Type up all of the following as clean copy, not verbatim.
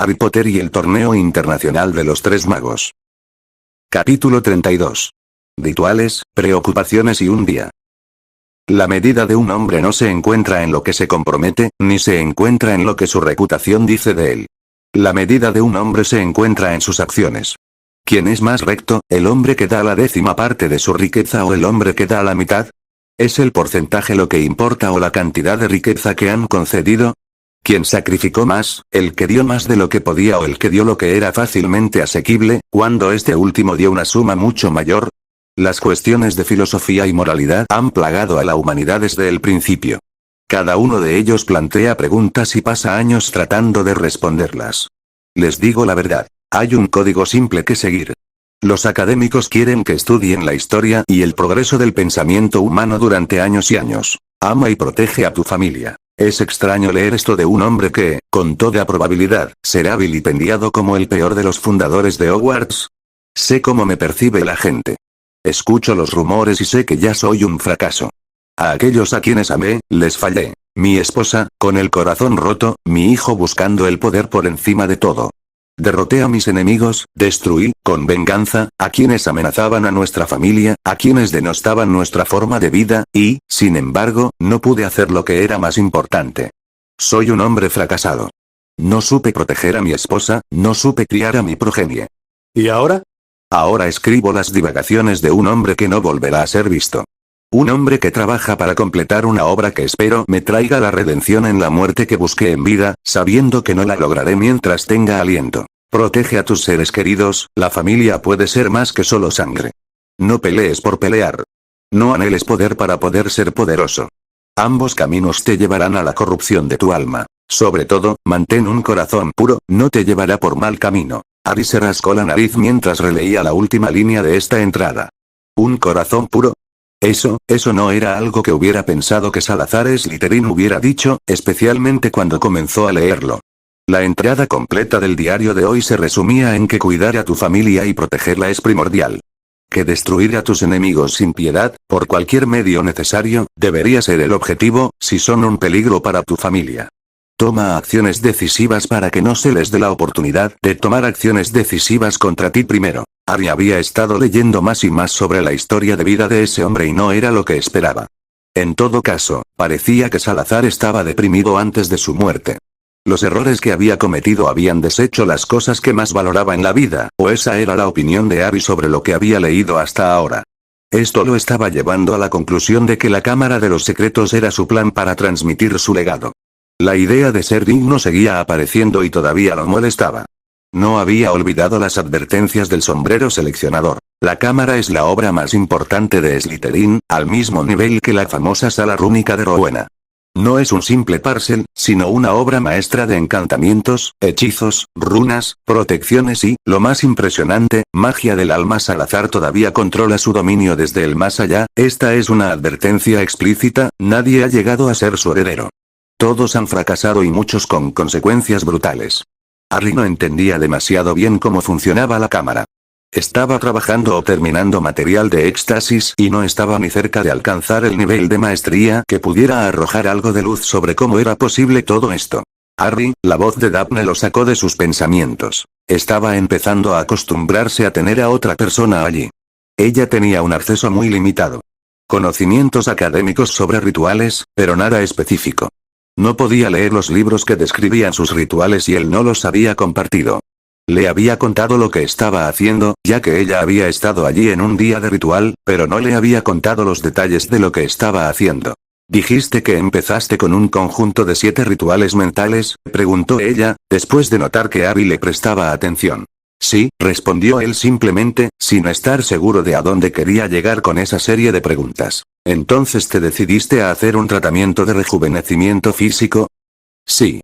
Harry Potter y el Torneo Internacional de los Tres Magos. Capítulo 32. Rituales, preocupaciones y un día. La medida de un hombre no se encuentra en lo que se compromete, ni se encuentra en lo que su reputación dice de él. La medida de un hombre se encuentra en sus acciones. ¿Quién es más recto, el hombre que da la 10ª parte de su riqueza o el hombre que da la mitad? ¿Es el porcentaje lo que importa o la cantidad de riqueza que han concedido? ¿Quién sacrificó más, el que dio más de lo que podía o el que dio lo que era fácilmente asequible, cuando este último dio una suma mucho mayor? Las cuestiones de filosofía y moralidad han plagado a la humanidad desde el principio. Cada uno de ellos plantea preguntas y pasa años tratando de responderlas. Les digo la verdad, hay un código simple que seguir. Los académicos quieren que estudien la historia y el progreso del pensamiento humano durante años y años. Ama y protege a tu familia. Es extraño leer esto de un hombre que, con toda probabilidad, será vilipendiado como el peor de los fundadores de Hogwarts. Sé cómo me percibe la gente. Escucho los rumores y sé que ya soy un fracaso. A aquellos a quienes amé, les fallé. Mi esposa, con el corazón roto, mi hijo buscando el poder por encima de todo. Derroté a mis enemigos, destruí, con venganza, a quienes amenazaban a nuestra familia, a quienes denostaban nuestra forma de vida, y, sin embargo, no pude hacer lo que era más importante. Soy un hombre fracasado. No supe proteger a mi esposa, no supe criar a mi progenie. ¿Y ahora? Ahora escribo las divagaciones de un hombre que no volverá a ser visto. Un hombre que trabaja para completar una obra que espero me traiga la redención en la muerte que busqué en vida, sabiendo que no la lograré mientras tenga aliento. Protege a tus seres queridos, la familia puede ser más que solo sangre. No pelees por pelear. No anheles poder para poder ser poderoso. Ambos caminos te llevarán a la corrupción de tu alma. Sobre todo, mantén un corazón puro, no te llevará por mal camino. Harry se rascó la nariz mientras releía la última línea de esta entrada. ¿Un corazón puro? Eso no era algo que hubiera pensado que Salazar Slytherin hubiera dicho, especialmente cuando comenzó a leerlo. La entrada completa del diario de hoy se resumía en que cuidar a tu familia y protegerla es primordial. Que destruir a tus enemigos sin piedad, por cualquier medio necesario, debería ser el objetivo, si son un peligro para tu familia. Toma acciones decisivas para que no se les dé la oportunidad de tomar acciones decisivas contra ti primero. Harry había estado leyendo más y más sobre la historia de vida de ese hombre y no era lo que esperaba. En todo caso, parecía que Salazar estaba deprimido antes de su muerte. Los errores que había cometido habían deshecho las cosas que más valoraba en la vida, o esa era la opinión de Harry sobre lo que había leído hasta ahora. Esto lo estaba llevando a la conclusión de que la Cámara de los Secretos era su plan para transmitir su legado. La idea de ser digno seguía apareciendo y todavía lo molestaba. No había olvidado las advertencias del sombrero seleccionador. La cámara es la obra más importante de Slytherin, al mismo nivel que la famosa sala rúnica de Rowena. No es un simple parcel, sino una obra maestra de encantamientos, hechizos, runas, protecciones y, lo más impresionante, magia del alma. Salazar todavía controla su dominio desde el más allá. Esta es una advertencia explícita, nadie ha llegado a ser su heredero. Todos han fracasado y muchos con consecuencias brutales. Harry no entendía demasiado bien cómo funcionaba la cámara. Estaba trabajando o terminando material de éxtasis y no estaba ni cerca de alcanzar el nivel de maestría que pudiera arrojar algo de luz sobre cómo era posible todo esto. Harry, la voz de Daphne lo sacó de sus pensamientos. Estaba empezando a acostumbrarse a tener a otra persona allí. Ella tenía un acceso muy limitado. Conocimientos académicos sobre rituales, pero nada específico. No podía leer los libros que describían sus rituales y él no los había compartido. Le había contado lo que estaba haciendo, ya que ella había estado allí en un día de ritual, pero no le había contado los detalles de lo que estaba haciendo. «¿Dijiste que empezaste con un conjunto de 7 rituales mentales?», preguntó ella, después de notar que Harry le prestaba atención. «Sí», respondió él simplemente, sin estar seguro de a dónde quería llegar con esa serie de preguntas. «¿Entonces te decidiste a hacer un tratamiento de rejuvenecimiento físico?». «Sí».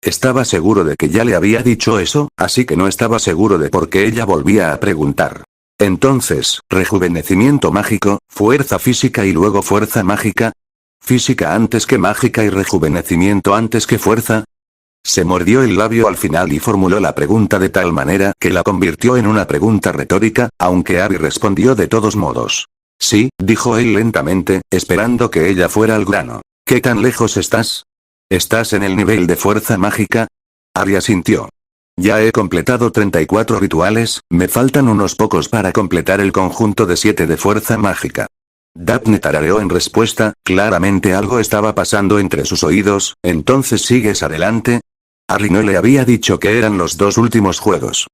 Estaba seguro de que ya le había dicho eso, así que no estaba seguro de por qué ella volvía a preguntar. Entonces, rejuvenecimiento mágico, fuerza física y luego fuerza mágica. ¿Física antes que mágica y rejuvenecimiento antes que fuerza? Se mordió el labio al final y formuló la pregunta de tal manera que la convirtió en una pregunta retórica, aunque Harry respondió de todos modos. «Sí», dijo él lentamente, esperando que ella fuera al grano. «¿Qué tan lejos estás? ¿Estás en el nivel de fuerza mágica?». Harry asintió. Ya he completado 34 rituales, me faltan unos pocos para completar el conjunto de 7 de fuerza mágica. Daphne tarareó en respuesta, claramente algo estaba pasando entre sus oídos. ¿Entonces sigues adelante? Harry no le había dicho que eran los 2 últimos juegos.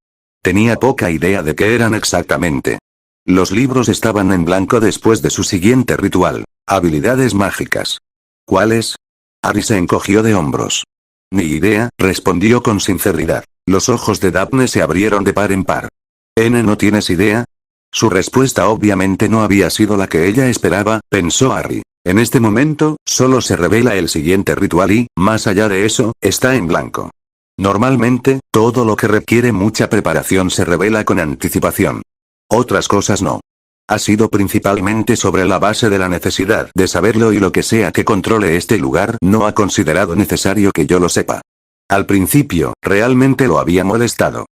Tenía poca idea de qué eran exactamente. Los libros estaban en blanco después de su siguiente ritual. Habilidades mágicas. ¿Cuáles? Harry se encogió de hombros. Ni idea, respondió con sinceridad. Los ojos de Daphne se abrieron de par en par. ¿No tienes idea? Su respuesta obviamente no había sido la que ella esperaba, pensó Harry. En este momento, solo se revela el siguiente ritual y, más allá de eso, está en blanco. Normalmente, todo lo que requiere mucha preparación se revela con anticipación. Otras cosas no. Ha sido principalmente sobre la base de la necesidad de saberlo y lo que sea que controle este lugar no ha considerado necesario que yo lo sepa. Al principio, realmente lo había molestado.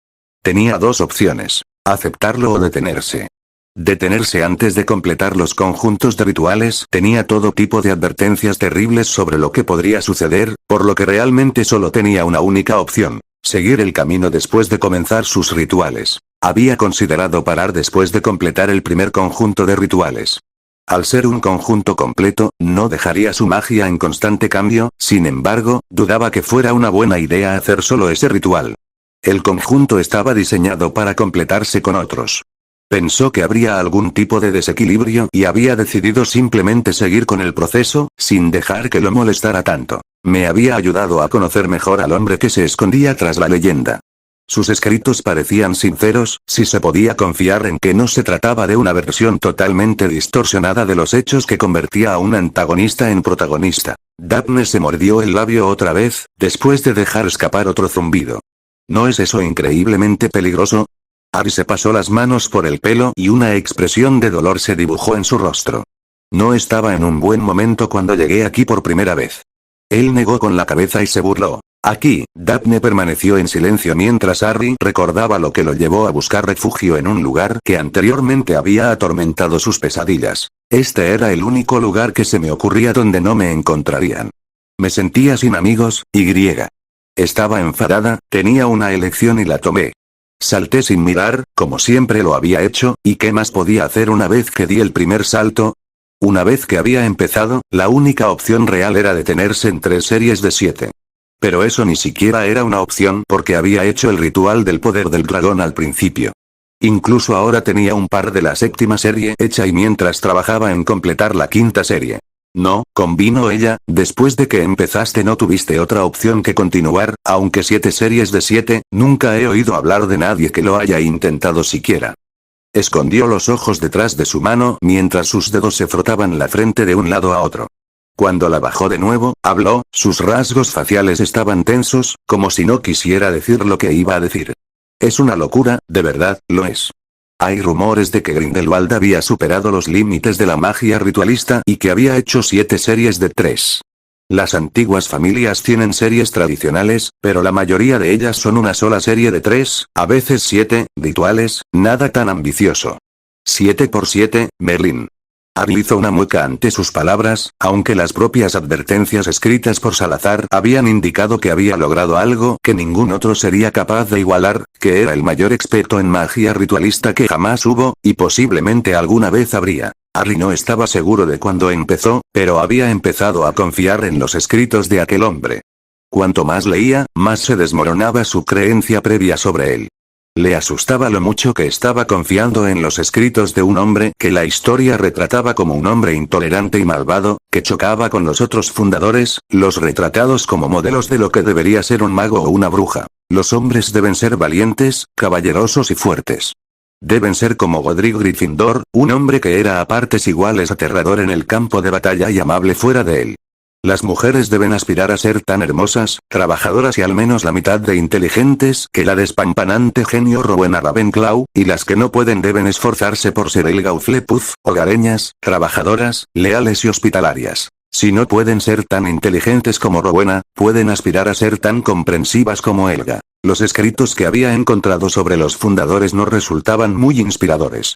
Tenía 2 opciones, aceptarlo o detenerse. Detenerse antes de completar los conjuntos de rituales tenía todo tipo de advertencias terribles sobre lo que podría suceder, por lo que realmente solo tenía una única opción, seguir el camino después de comenzar sus rituales. Había considerado parar después de completar el primer conjunto de rituales. Al ser un conjunto completo, no dejaría su magia en constante cambio, sin embargo, dudaba que fuera una buena idea hacer solo ese ritual. El conjunto estaba diseñado para completarse con otros. Pensó que habría algún tipo de desequilibrio y había decidido simplemente seguir con el proceso, sin dejar que lo molestara tanto. Me había ayudado a conocer mejor al hombre que se escondía tras la leyenda. Sus escritos parecían sinceros, si se podía confiar en que no se trataba de una versión totalmente distorsionada de los hechos que convertía a un antagonista en protagonista. Daphne se mordió el labio otra vez, después de dejar escapar otro zumbido. ¿No es eso increíblemente peligroso? Harry se pasó las manos por el pelo y una expresión de dolor se dibujó en su rostro. No estaba en un buen momento cuando llegué aquí por primera vez. Él negó con la cabeza y se burló. Aquí, Daphne permaneció en silencio mientras Harry recordaba lo que lo llevó a buscar refugio en un lugar que anteriormente había atormentado sus pesadillas. Este era el único lugar que se me ocurría donde no me encontrarían. Me sentía sin amigos, Estaba enfadada, tenía una elección y la tomé. Salté sin mirar, como siempre lo había hecho, ¿y qué más podía hacer una vez que di el primer salto? Una vez que había empezado, la única opción real era detenerse en 3 series de 7. Pero eso ni siquiera era una opción porque había hecho el ritual del poder del dragón al principio. Incluso ahora tenía un par de la 7ª serie hecha y mientras trabajaba en completar la 5ª serie. No, convino ella, después de que empezaste no tuviste otra opción que continuar, aunque 7 series de 7, nunca he oído hablar de nadie que lo haya intentado siquiera. Escondió los ojos detrás de su mano mientras sus dedos se frotaban la frente de un lado a otro. Cuando la bajó de nuevo, habló, sus rasgos faciales estaban tensos, como si no quisiera decir lo que iba a decir. Es una locura, de verdad, lo es. Hay rumores de que Grindelwald había superado los límites de la magia ritualista y que había hecho 7 series de 3. Las antiguas familias tienen series tradicionales, pero la mayoría de ellas son una sola serie de 3, a veces 7, rituales, nada tan ambicioso. 7 por 7, Merlin. Harry hizo una mueca ante sus palabras, aunque las propias advertencias escritas por Salazar habían indicado que había logrado algo que ningún otro sería capaz de igualar, que era el mayor experto en magia ritualista que jamás hubo, y posiblemente alguna vez habría. Harry no estaba seguro de cuándo empezó, pero había empezado a confiar en los escritos de aquel hombre. Cuanto más leía, más se desmoronaba su creencia previa sobre él. Le asustaba lo mucho que estaba confiando en los escritos de un hombre que la historia retrataba como un hombre intolerante y malvado, que chocaba con los otros fundadores, los retratados como modelos de lo que debería ser un mago o una bruja. Los hombres deben ser valientes, caballerosos y fuertes. Deben ser como Godric Gryffindor, un hombre que era a partes iguales aterrador en el campo de batalla y amable fuera de él. Las mujeres deben aspirar a ser tan hermosas, trabajadoras y al menos la mitad de inteligentes que la despampanante genio Rowena Ravenclaw, y las que no pueden deben esforzarse por ser Helga Hufflepuff, hogareñas, trabajadoras, leales y hospitalarias. Si no pueden ser tan inteligentes como Rowena, pueden aspirar a ser tan comprensivas como Helga. Los escritos que había encontrado sobre los fundadores no resultaban muy inspiradores.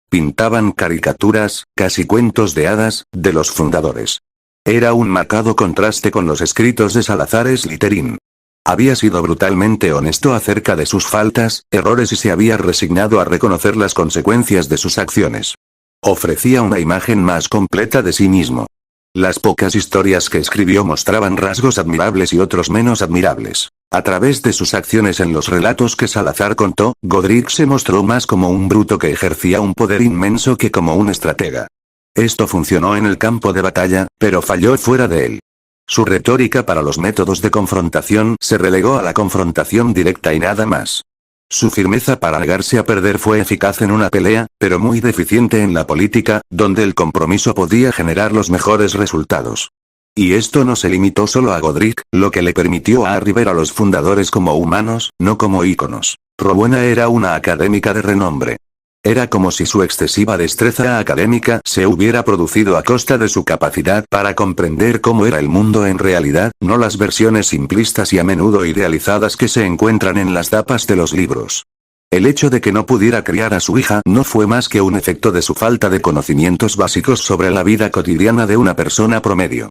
Pintaban caricaturas, casi cuentos de hadas, de los fundadores. Era un marcado contraste con los escritos de Salazar Slytherin. Había sido brutalmente honesto acerca de sus faltas, errores y se había resignado a reconocer las consecuencias de sus acciones. Ofrecía una imagen más completa de sí mismo. Las pocas historias que escribió mostraban rasgos admirables y otros menos admirables. A través de sus acciones en los relatos que Salazar contó, Godric se mostró más como un bruto que ejercía un poder inmenso que como un estratega. Esto funcionó en el campo de batalla, pero falló fuera de él. Su retórica para los métodos de confrontación se relegó a la confrontación directa y nada más. Su firmeza para negarse a perder fue eficaz en una pelea, pero muy deficiente en la política, donde el compromiso podía generar los mejores resultados. Y esto no se limitó solo a Godric, lo que le permitió a Harry ver a los fundadores como humanos, no como íconos. Rowena era una académica de renombre. Era como si su excesiva destreza académica se hubiera producido a costa de su capacidad para comprender cómo era el mundo en realidad, no las versiones simplistas y a menudo idealizadas que se encuentran en las tapas de los libros. El hecho de que no pudiera criar a su hija no fue más que un efecto de su falta de conocimientos básicos sobre la vida cotidiana de una persona promedio.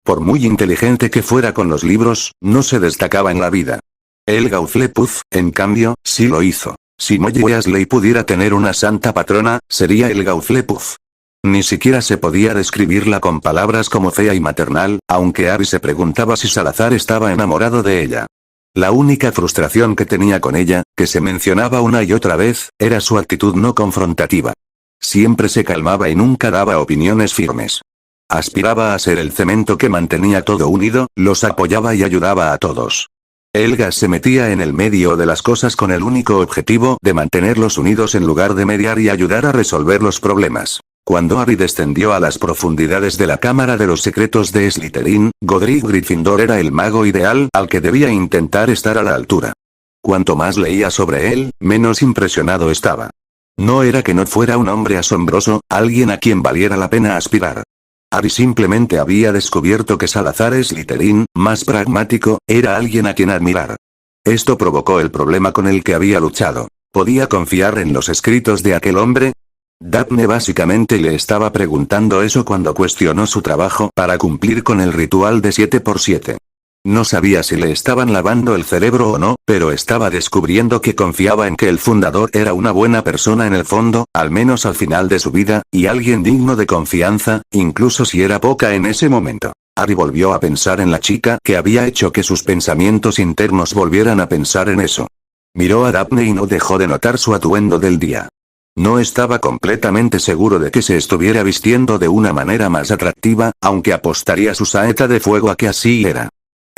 Por muy inteligente que fuera con los libros, no se destacaba en la vida. Helga Hufflepuff, en cambio, sí lo hizo. Si Molly Weasley pudiera tener una santa patrona, sería Helga Hufflepuff. Ni siquiera se podía describirla con palabras como fea y maternal, aunque Harry se preguntaba si Salazar estaba enamorado de ella. La única frustración que tenía con ella, que se mencionaba una y otra vez, era su actitud no confrontativa. Siempre se calmaba y nunca daba opiniones firmes. Aspiraba a ser el cemento que mantenía todo unido, los apoyaba y ayudaba a todos. Helga se metía en el medio de las cosas con el único objetivo de mantenerlos unidos en lugar de mediar y ayudar a resolver los problemas. Cuando Harry descendió a las profundidades de la Cámara de los Secretos de Slytherin, Godric Gryffindor era el mago ideal al que debía intentar estar a la altura. Cuanto más leía sobre él, menos impresionado estaba. No era que no fuera un hombre asombroso, alguien a quien valiera la pena aspirar. Harry simplemente había descubierto que Salazar Slytherin, más pragmático, era alguien a quien admirar. Esto provocó el problema con el que había luchado. ¿Podía confiar en los escritos de aquel hombre? Daphne básicamente le estaba preguntando eso cuando cuestionó su trabajo para cumplir con el ritual de 7×7. No sabía si le estaban lavando el cerebro o no, pero estaba descubriendo que confiaba en que el fundador era una buena persona en el fondo, al menos al final de su vida, y alguien digno de confianza, incluso si era poca en ese momento. Harry volvió a pensar en la chica que había hecho que sus pensamientos internos volvieran a pensar en eso. Miró a Daphne y no dejó de notar su atuendo del día. No estaba completamente seguro de que se estuviera vistiendo de una manera más atractiva, aunque apostaría su saeta de fuego a que así era.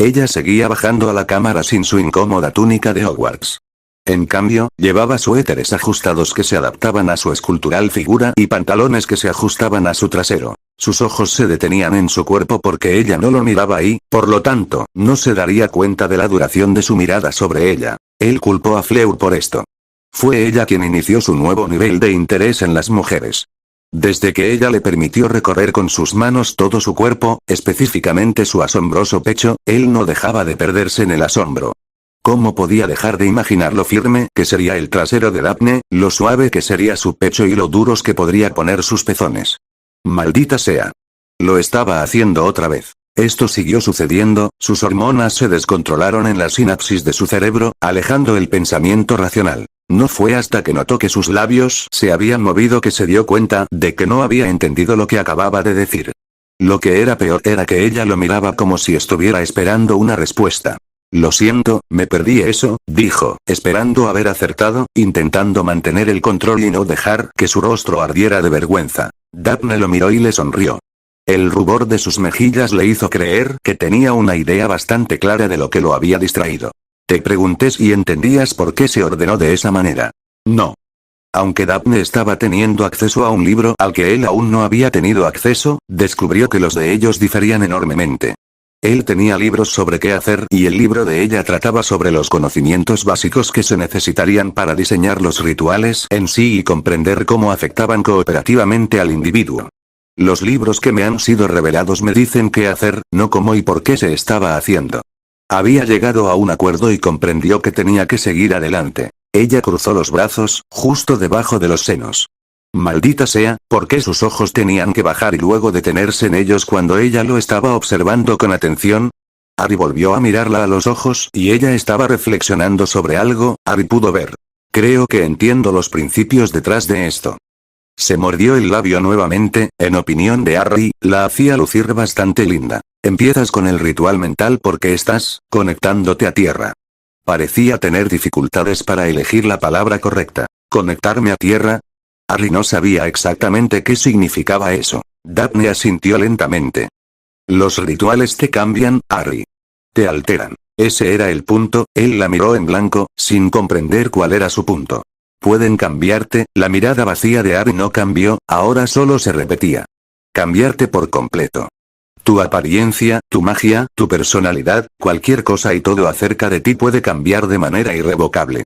Ella seguía bajando a la cámara sin su incómoda túnica de Hogwarts. En cambio, llevaba suéteres ajustados que se adaptaban a su escultural figura y pantalones que se ajustaban a su trasero. Sus ojos se detenían en su cuerpo porque ella no lo miraba y, por lo tanto, no se daría cuenta de la duración de su mirada sobre ella. Él culpó a Fleur por esto. Fue ella quien inició su nuevo nivel de interés en las mujeres. Desde que ella le permitió recorrer con sus manos todo su cuerpo, específicamente su asombroso pecho, él no dejaba de perderse en el asombro. ¿Cómo podía dejar de imaginar lo firme que sería el trasero de Daphne, lo suave que sería su pecho y lo duros que podría poner sus pezones? Maldita sea. Lo estaba haciendo otra vez. Esto siguió sucediendo, sus hormonas se descontrolaron en la sinapsis de su cerebro, alejando el pensamiento racional. No fue hasta que notó que sus labios se habían movido que se dio cuenta de que no había entendido lo que acababa de decir. Lo que era peor era que ella lo miraba como si estuviera esperando una respuesta. Lo siento, me perdí eso, dijo, esperando haber acertado, intentando mantener el control y no dejar que su rostro ardiera de vergüenza. Daphne lo miró y le sonrió. El rubor de sus mejillas le hizo creer que tenía una idea bastante clara de lo que lo había distraído. Te pregunté si entendías por qué se ordenó de esa manera. No. Aunque Daphne estaba teniendo acceso a un libro al que él aún no había tenido acceso, descubrió que los de ellos diferían enormemente. Él tenía libros sobre qué hacer y el libro de ella trataba sobre los conocimientos básicos que se necesitarían para diseñar los rituales en sí y comprender cómo afectaban cooperativamente al individuo. Los libros que me han sido revelados me dicen qué hacer, no cómo y por qué se estaba haciendo. Había llegado a un acuerdo y comprendió que tenía que seguir adelante. Ella cruzó los brazos, justo debajo de los senos. Maldita sea, ¿por qué sus ojos tenían que bajar y luego detenerse en ellos cuando ella lo estaba observando con atención? Harry volvió a mirarla a los ojos y ella estaba reflexionando sobre algo. Harry pudo ver. Creo que entiendo los principios detrás de esto. Se mordió el labio nuevamente. En opinión de Harry, la hacía lucir bastante linda. Empiezas con el ritual mental porque estás conectándote a tierra. Parecía tener dificultades para elegir la palabra correcta. ¿Conectarme a tierra? Harry no sabía exactamente qué significaba eso. Daphne asintió lentamente. Los rituales te cambian, Harry. Te alteran. Ese era el punto. Él la miró en blanco, sin comprender cuál era su punto. Pueden cambiarte. La mirada vacía de Harry no cambió, ahora solo se repetía. Cambiarte por completo. Tu apariencia, tu magia, tu personalidad, cualquier cosa y todo acerca de ti puede cambiar de manera irrevocable.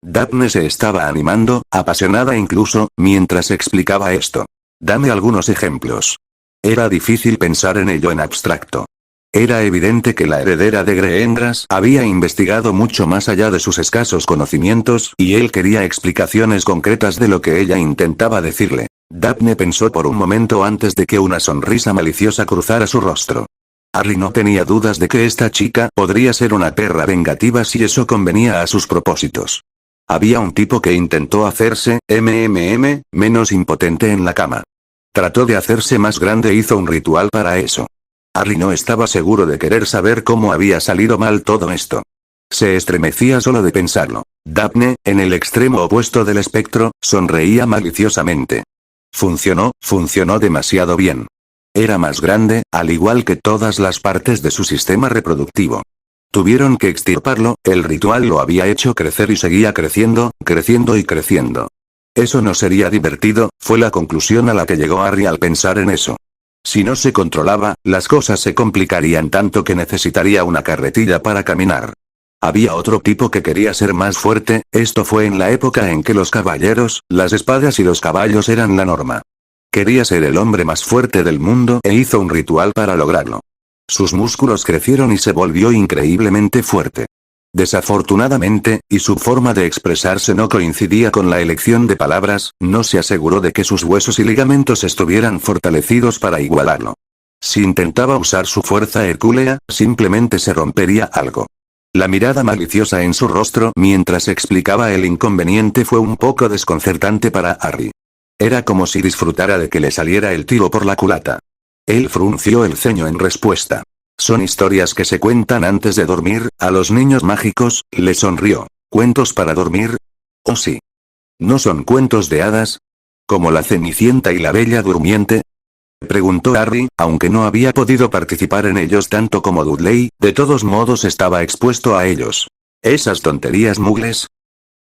Daphne se estaba animando, apasionada incluso, mientras explicaba esto. Dame algunos ejemplos. Era difícil pensar en ello en abstracto. Era evidente que la heredera de Greengrass había investigado mucho más allá de sus escasos conocimientos y él quería explicaciones concretas de lo que ella intentaba decirle. Daphne pensó por un momento antes de que una sonrisa maliciosa cruzara su rostro. Harry no tenía dudas de que esta chica podría ser una perra vengativa si eso convenía a sus propósitos. Había un tipo que intentó hacerse, menos impotente en la cama. Trató de hacerse más grande e hizo un ritual para eso. Harry no estaba seguro de querer saber cómo había salido mal todo esto. Se estremecía solo de pensarlo. Daphne, en el extremo opuesto del espectro, sonreía maliciosamente. Funcionó demasiado bien. Era más grande, al igual que todas las partes de su sistema reproductivo. Tuvieron que extirparlo, el ritual lo había hecho crecer y seguía creciendo, creciendo y creciendo. Eso no sería divertido, fue la conclusión a la que llegó Harry al pensar en eso. Si no se controlaba, las cosas se complicarían tanto que necesitaría una carretilla para caminar. Había otro tipo que quería ser más fuerte, esto fue en la época en que los caballeros, las espadas y los caballos eran la norma. Quería ser el hombre más fuerte del mundo e hizo un ritual para lograrlo. Sus músculos crecieron y se volvió increíblemente fuerte. Desafortunadamente, y su forma de expresarse no coincidía con la elección de palabras, no se aseguró de que sus huesos y ligamentos estuvieran fortalecidos para igualarlo. Si intentaba usar su fuerza hercúlea, simplemente se rompería algo. La mirada maliciosa en su rostro mientras explicaba el inconveniente fue un poco desconcertante para Harry. Era como si disfrutara de que le saliera el tiro por la culata. Él frunció el ceño en respuesta. Son historias que se cuentan antes de dormir, a los niños mágicos, le sonrió. ¿Cuentos para dormir? Oh sí. ¿No son cuentos de hadas? ¿Como la Cenicienta y la Bella Durmiente? Preguntó Harry, aunque no había podido participar en ellos tanto como Dudley, de todos modos estaba expuesto a ellos. ¿Esas tonterías mugles?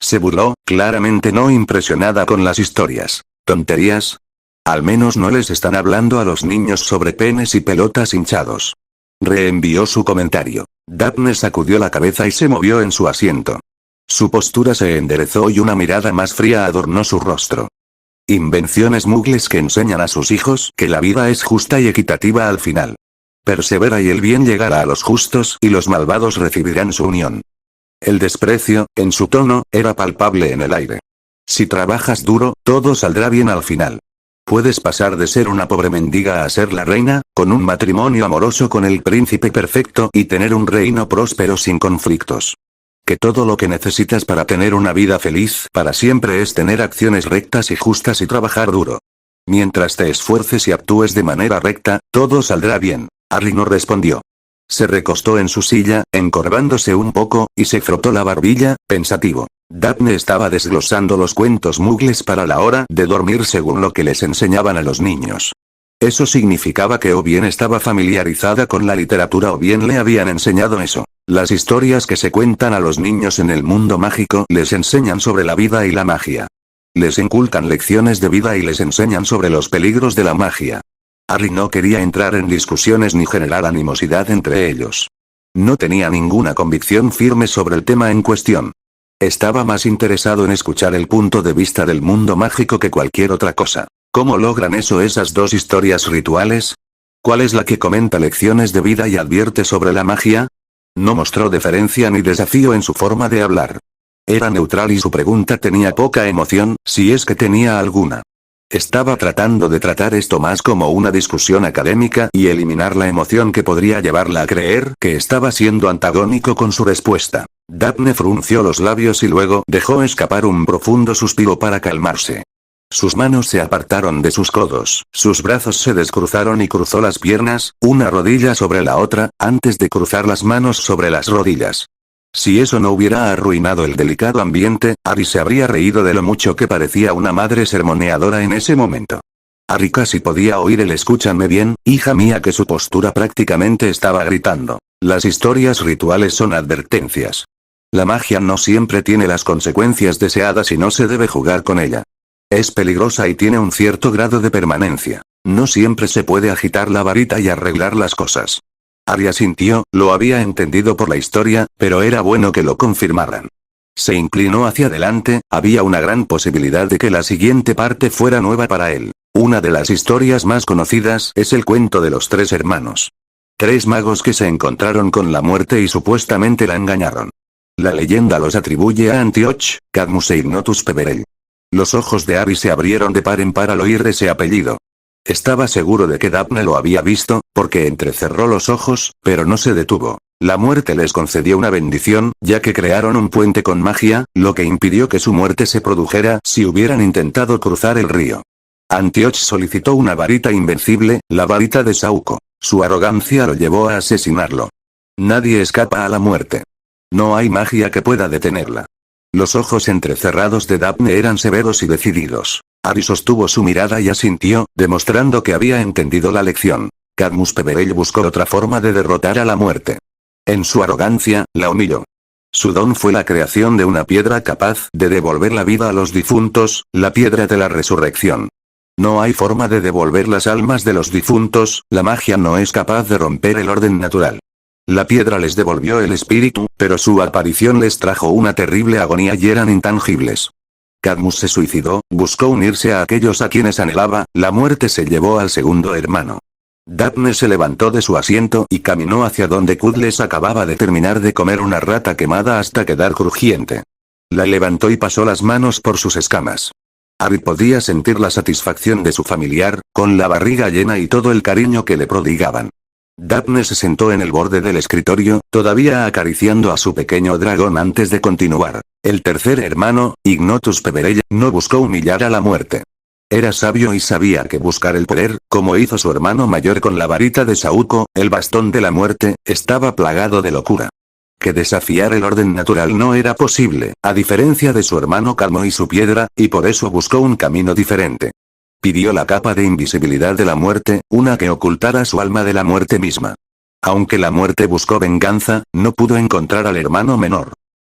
Se burló, claramente no impresionada con las historias. ¿Tonterías? Al menos no les están hablando a los niños sobre penes y pelotas hinchados. Reenvió su comentario. Daphne sacudió la cabeza y se movió en su asiento. Su postura se enderezó y una mirada más fría adornó su rostro. Invenciones mugles que enseñan a sus hijos que la vida es justa y equitativa al final. Persevera y el bien llegará a los justos y los malvados recibirán su unión. El desprecio, en su tono, era palpable en el aire. Si trabajas duro, todo saldrá bien al final. Puedes pasar de ser una pobre mendiga a ser la reina, con un matrimonio amoroso con el príncipe perfecto y tener un reino próspero sin conflictos. Que todo lo que necesitas para tener una vida feliz para siempre es tener acciones rectas y justas y trabajar duro. Mientras te esfuerces y actúes de manera recta, todo saldrá bien. Harry no respondió. Se recostó en su silla, encorvándose un poco, y se frotó la barbilla, pensativo. Daphne estaba desglosando los cuentos mugles para la hora de dormir según lo que les enseñaban a los niños. Eso significaba que o bien estaba familiarizada con la literatura o bien le habían enseñado eso. Las historias que se cuentan a los niños en el mundo mágico les enseñan sobre la vida y la magia. Les inculcan lecciones de vida y les enseñan sobre los peligros de la magia. Harry no quería entrar en discusiones ni generar animosidad entre ellos. No tenía ninguna convicción firme sobre el tema en cuestión. Estaba más interesado en escuchar el punto de vista del mundo mágico que cualquier otra cosa. ¿Cómo logran eso esas dos historias rituales? ¿Cuál es la que comenta lecciones de vida y advierte sobre la magia? No mostró deferencia ni desafío en su forma de hablar. Era neutral y su pregunta tenía poca emoción, si es que tenía alguna. Estaba tratando de tratar esto más como una discusión académica y eliminar la emoción que podría llevarla a creer que estaba siendo antagónico con su respuesta. Daphne frunció los labios y luego dejó escapar un profundo suspiro para calmarse. Sus manos se apartaron de sus codos, sus brazos se descruzaron y cruzó las piernas, una rodilla sobre la otra, antes de cruzar las manos sobre las rodillas. Si eso no hubiera arruinado el delicado ambiente, Ari se habría reído de lo mucho que parecía una madre sermoneadora en ese momento. Ari casi podía oír el escúchame bien, hija mía, que su postura prácticamente estaba gritando. Las historias rituales son advertencias. La magia no siempre tiene las consecuencias deseadas y no se debe jugar con ella. Es peligrosa y tiene un cierto grado de permanencia. No siempre se puede agitar la varita y arreglar las cosas. Ari asintió, lo había entendido por la historia, pero era bueno que lo confirmaran. Se inclinó hacia adelante, había una gran posibilidad de que la siguiente parte fuera nueva para él. Una de las historias más conocidas es el cuento de los 3 hermanos. 3 magos que se encontraron con la muerte y supuestamente la engañaron. La leyenda los atribuye a Antioch, Cadmus e Ignotus Peverell. Los ojos de Ari se abrieron de par en par al oír ese apellido. Estaba seguro de que Daphne lo había visto, porque entrecerró los ojos, pero no se detuvo. La muerte les concedió una bendición, ya que crearon un puente con magia, lo que impidió que su muerte se produjera si hubieran intentado cruzar el río. Antioch solicitó una varita invencible, la varita de Sauco. Su arrogancia lo llevó a asesinarlo. Nadie escapa a la muerte. No hay magia que pueda detenerla. Los ojos entrecerrados de Daphne eran severos y decididos. Ari sostuvo su mirada y asintió, demostrando que había entendido la lección. Cadmus Peverell buscó otra forma de derrotar a la muerte. En su arrogancia, la humilló. Su don fue la creación de una piedra capaz de devolver la vida a los difuntos, la piedra de la resurrección. No hay forma de devolver las almas de los difuntos, la magia no es capaz de romper el orden natural. La piedra les devolvió el espíritu, pero su aparición les trajo una terrible agonía y eran intangibles. Cadmus se suicidó, buscó unirse a aquellos a quienes anhelaba, la muerte se llevó al segundo hermano. Daphne se levantó de su asiento y caminó hacia donde Cudles acababa de terminar de comer una rata quemada hasta quedar crujiente. La levantó y pasó las manos por sus escamas. Ari podía sentir la satisfacción de su familiar, con la barriga llena y todo el cariño que le prodigaban. Daphne se sentó en el borde del escritorio, todavía acariciando a su pequeño dragón antes de continuar. El tercer hermano, Ignotus Peverell, no buscó humillar a la muerte. Era sabio y sabía que buscar el poder, como hizo su hermano mayor con la varita de Sauco, el bastón de la muerte, estaba plagado de locura. Que desafiar el orden natural no era posible, a diferencia de su hermano Calmo y su piedra, y por eso buscó un camino diferente. Pidió la capa de invisibilidad de la muerte, una que ocultara su alma de la muerte misma. Aunque la muerte buscó venganza, no pudo encontrar al hermano menor.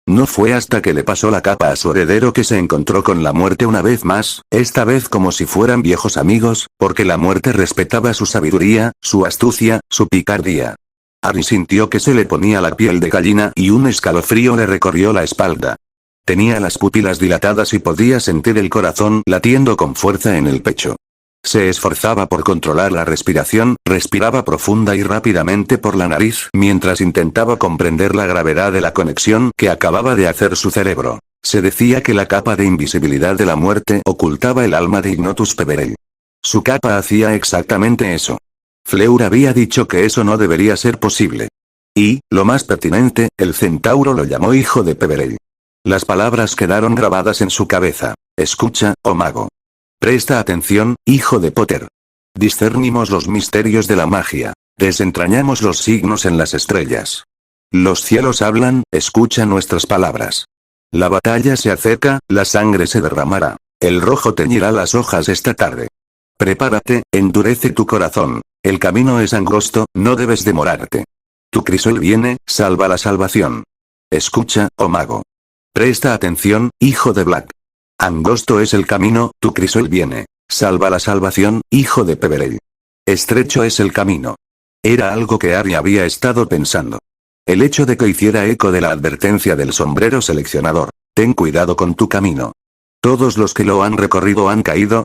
No fue hasta que le pasó la capa a su heredero que se encontró con la muerte una vez más, esta vez como si fueran viejos amigos, porque la muerte respetaba su sabiduría, su astucia, su picardía. Ari sintió que se le ponía la piel de gallina y un escalofrío le recorrió la espalda. Tenía las pupilas dilatadas y podía sentir el corazón latiendo con fuerza en el pecho. Se esforzaba por controlar la respiración, respiraba profunda y rápidamente por la nariz mientras intentaba comprender la gravedad de la conexión que acababa de hacer su cerebro. Se decía que la capa de invisibilidad de la muerte ocultaba el alma de Ignotus Peverell. Su capa hacía exactamente eso. Fleur había dicho que eso no debería ser posible. Y, lo más pertinente, el centauro lo llamó hijo de Peverell. Las palabras quedaron grabadas en su cabeza. Escucha, oh mago. Presta atención, hijo de Potter. Discernimos los misterios de la magia. Desentrañamos los signos en las estrellas. Los cielos hablan, escucha nuestras palabras. La batalla se acerca, la sangre se derramará. El rojo teñirá las hojas esta tarde. Prepárate, endurece tu corazón. El camino es angosto, no debes demorarte. Tu crisol viene, salva la salvación. Escucha, oh mago. Presta atención, hijo de Black. Angosto es el camino, tu crisol viene. Salva la salvación, hijo de Peverell. Estrecho es el camino. Era algo que Ari había estado pensando. El hecho de que hiciera eco de la advertencia del sombrero seleccionador. Ten cuidado con tu camino. Todos los que lo han recorrido han caído.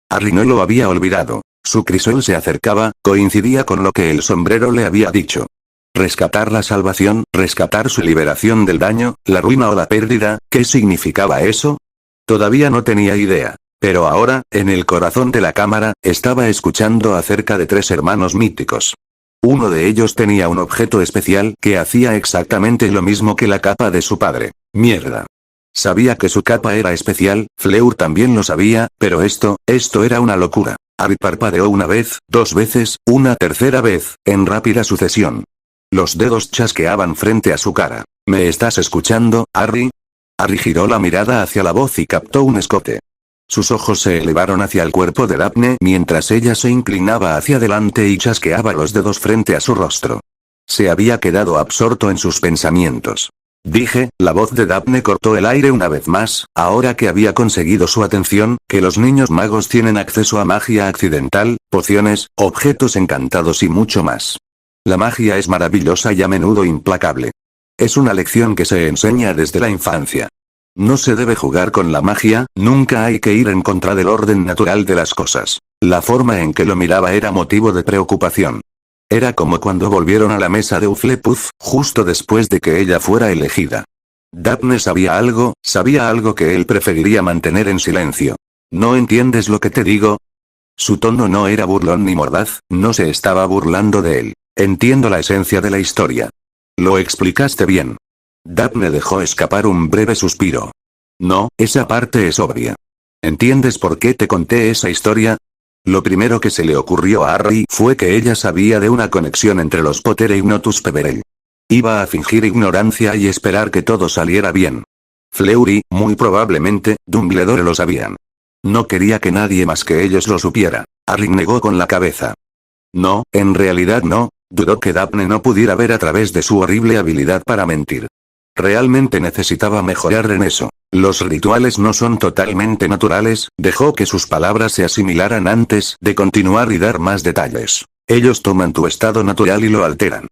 Ari no lo había olvidado. Su crisol se acercaba, coincidía con lo que el sombrero le había dicho. Rescatar la salvación, rescatar su liberación del daño, la ruina o la pérdida, ¿qué significaba eso? Todavía no tenía idea. Pero ahora, en el corazón de la cámara, estaba escuchando acerca de 3 hermanos míticos. Uno de ellos tenía un objeto especial que hacía exactamente lo mismo que la capa de su padre. Mierda. Sabía que su capa era especial, Fleur también lo sabía, pero esto era una locura. Harry parpadeó una vez, 2 veces, una tercera vez, en rápida sucesión. Los dedos chasqueaban frente a su cara. ¿Me estás escuchando, Harry? Harry giró la mirada hacia la voz y captó un escote. Sus ojos se elevaron hacia el cuerpo de Daphne mientras ella se inclinaba hacia adelante y chasqueaba los dedos frente a su rostro. Se había quedado absorto en sus pensamientos. Dije, la voz de Daphne cortó el aire una vez más, ahora que había conseguido su atención, que los niños magos tienen acceso a magia accidental, pociones, objetos encantados y mucho más. La magia es maravillosa y a menudo implacable. Es una lección que se enseña desde la infancia. No se debe jugar con la magia, nunca hay que ir en contra del orden natural de las cosas. La forma en que lo miraba era motivo de preocupación. Era como cuando volvieron a la mesa de Hufflepuff, justo después de que ella fuera elegida. Daphne sabía algo que él preferiría mantener en silencio. ¿No entiendes lo que te digo? Su tono no era burlón ni mordaz, no se estaba burlando de él. Entiendo la esencia de la historia. Lo explicaste bien. Daphne dejó escapar un breve suspiro. No, esa parte es obvia. ¿Entiendes por qué te conté esa historia? Lo primero que se le ocurrió a Harry fue que ella sabía de una conexión entre los Potter e Ignotus Peverell. Iba a fingir ignorancia y esperar que todo saliera bien. Fleur y, muy probablemente, Dumbledore lo sabían. No quería que nadie más que ellos lo supiera. Harry negó con la cabeza. No, en realidad no, dudó que Daphne no pudiera ver a través de su horrible habilidad para mentir. Realmente necesitaba mejorar en eso. Los rituales no son totalmente naturales, dejó que sus palabras se asimilaran antes de continuar y dar más detalles. Ellos toman tu estado natural y lo alteran.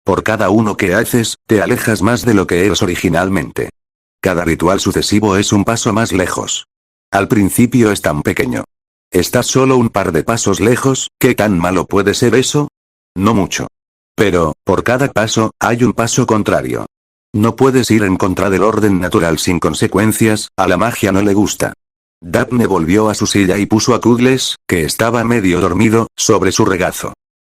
Por cada uno que haces, te alejas más de lo que eres originalmente. Cada ritual sucesivo es un paso más lejos. Al principio es tan pequeño. Estás solo un par de pasos lejos, ¿qué tan malo puede ser eso? No mucho. Pero, por cada paso, hay un paso contrario. No puedes ir en contra del orden natural sin consecuencias, a la magia no le gusta. Daphne volvió a su silla y puso a Cuddles, que estaba medio dormido, sobre su regazo.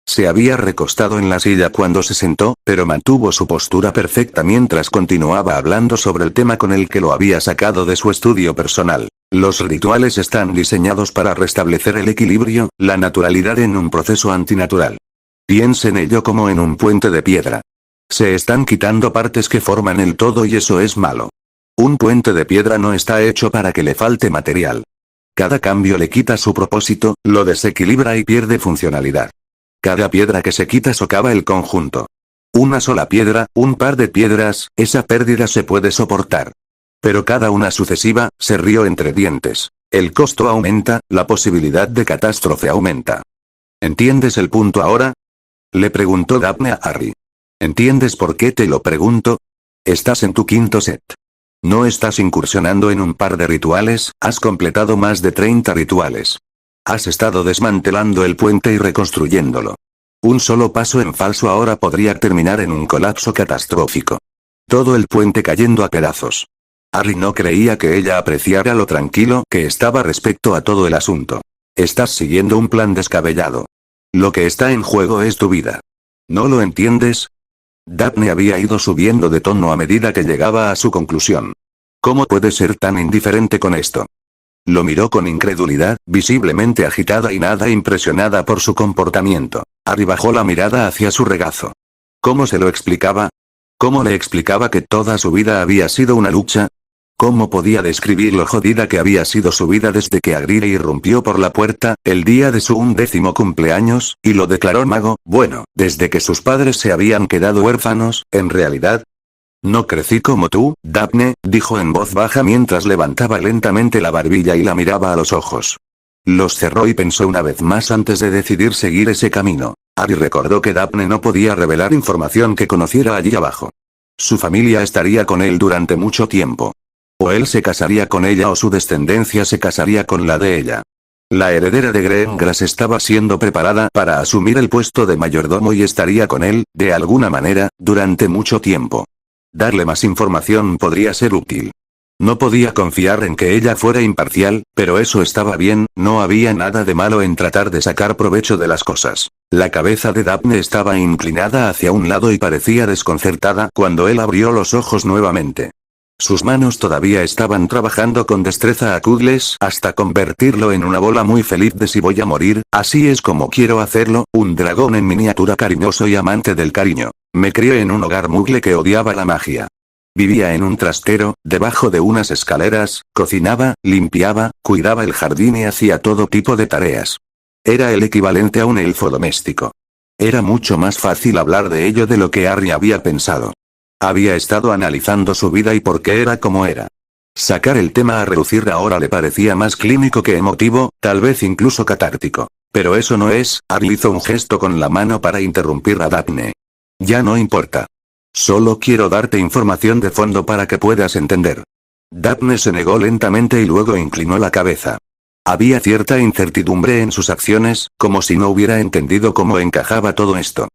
Se había recostado en la silla cuando se sentó, pero mantuvo su postura perfecta mientras continuaba hablando sobre el tema con el que lo había sacado de su estudio personal. Los rituales están diseñados para restablecer el equilibrio, la naturalidad en un proceso antinatural. Piensa en ello como en un puente de piedra. Se están quitando partes que forman el todo y eso es malo. Un puente de piedra no está hecho para que le falte material. Cada cambio le quita su propósito, lo desequilibra y pierde funcionalidad. Cada piedra que se quita socava el conjunto. Una sola piedra, un par de piedras, esa pérdida se puede soportar. Pero cada una sucesiva, se rió entre dientes. El costo aumenta, la posibilidad de catástrofe aumenta. ¿Entiendes el punto ahora? Le preguntó Daphne a Harry. ¿Entiendes por qué te lo pregunto? Estás en tu 5.º set. No estás incursionando en un par de rituales, has completado más de 30 rituales. Has estado desmantelando el puente y reconstruyéndolo. Un solo paso en falso ahora podría terminar en un colapso catastrófico. Todo el puente cayendo a pedazos. Harry no creía que ella apreciara lo tranquilo que estaba respecto a todo el asunto. Estás siguiendo un plan descabellado. Lo que está en juego es tu vida. ¿No lo entiendes? Daphne había ido subiendo de tono a medida que llegaba a su conclusión. ¿Cómo puede ser tan indiferente con esto? Lo miró con incredulidad, visiblemente agitada y nada impresionada por su comportamiento. Harry bajó la mirada hacia su regazo. ¿Cómo se lo explicaba? ¿Cómo le explicaba que toda su vida había sido una lucha? ¿Cómo podía describir lo jodida que había sido su vida desde que Hagrid irrumpió por la puerta, el día de su 11º cumpleaños, y lo declaró mago? Bueno, desde que sus padres se habían quedado huérfanos, en realidad. No crecí como tú, Daphne, dijo en voz baja mientras levantaba lentamente la barbilla y la miraba a los ojos. Los cerró y pensó una vez más antes de decidir seguir ese camino. Harry recordó que Daphne no podía revelar información que conociera allí abajo. Su familia estaría con él durante mucho tiempo. O él se casaría con ella o su descendencia se casaría con la de ella. La heredera de Gringotts estaba siendo preparada para asumir el puesto de mayordomo y estaría con él, de alguna manera, durante mucho tiempo. Darle más información podría ser útil. No podía confiar en que ella fuera imparcial, pero eso estaba bien, no había nada de malo en tratar de sacar provecho de las cosas. La cabeza de Daphne estaba inclinada hacia un lado y parecía desconcertada cuando él abrió los ojos nuevamente. Sus manos todavía estaban trabajando con destreza a Kudles hasta convertirlo en una bola muy feliz de si voy a morir, así es como quiero hacerlo, un dragón en miniatura cariñoso y amante del cariño. Me crié en un hogar mugle que odiaba la magia. Vivía en un trastero, debajo de unas escaleras, cocinaba, limpiaba, cuidaba el jardín y hacía todo tipo de tareas. Era el equivalente a un elfo doméstico. Era mucho más fácil hablar de ello de lo que Harry había pensado. Había estado analizando su vida y por qué era como era. Sacar el tema a relucir ahora le parecía más clínico que emotivo, tal vez incluso catártico. Pero eso no es, Harry hizo un gesto con la mano para interrumpir a Daphne. Ya no importa. Solo quiero darte información de fondo para que puedas entender. Daphne se negó lentamente y luego inclinó la cabeza. Había cierta incertidumbre en sus acciones, como si no hubiera entendido cómo encajaba todo esto.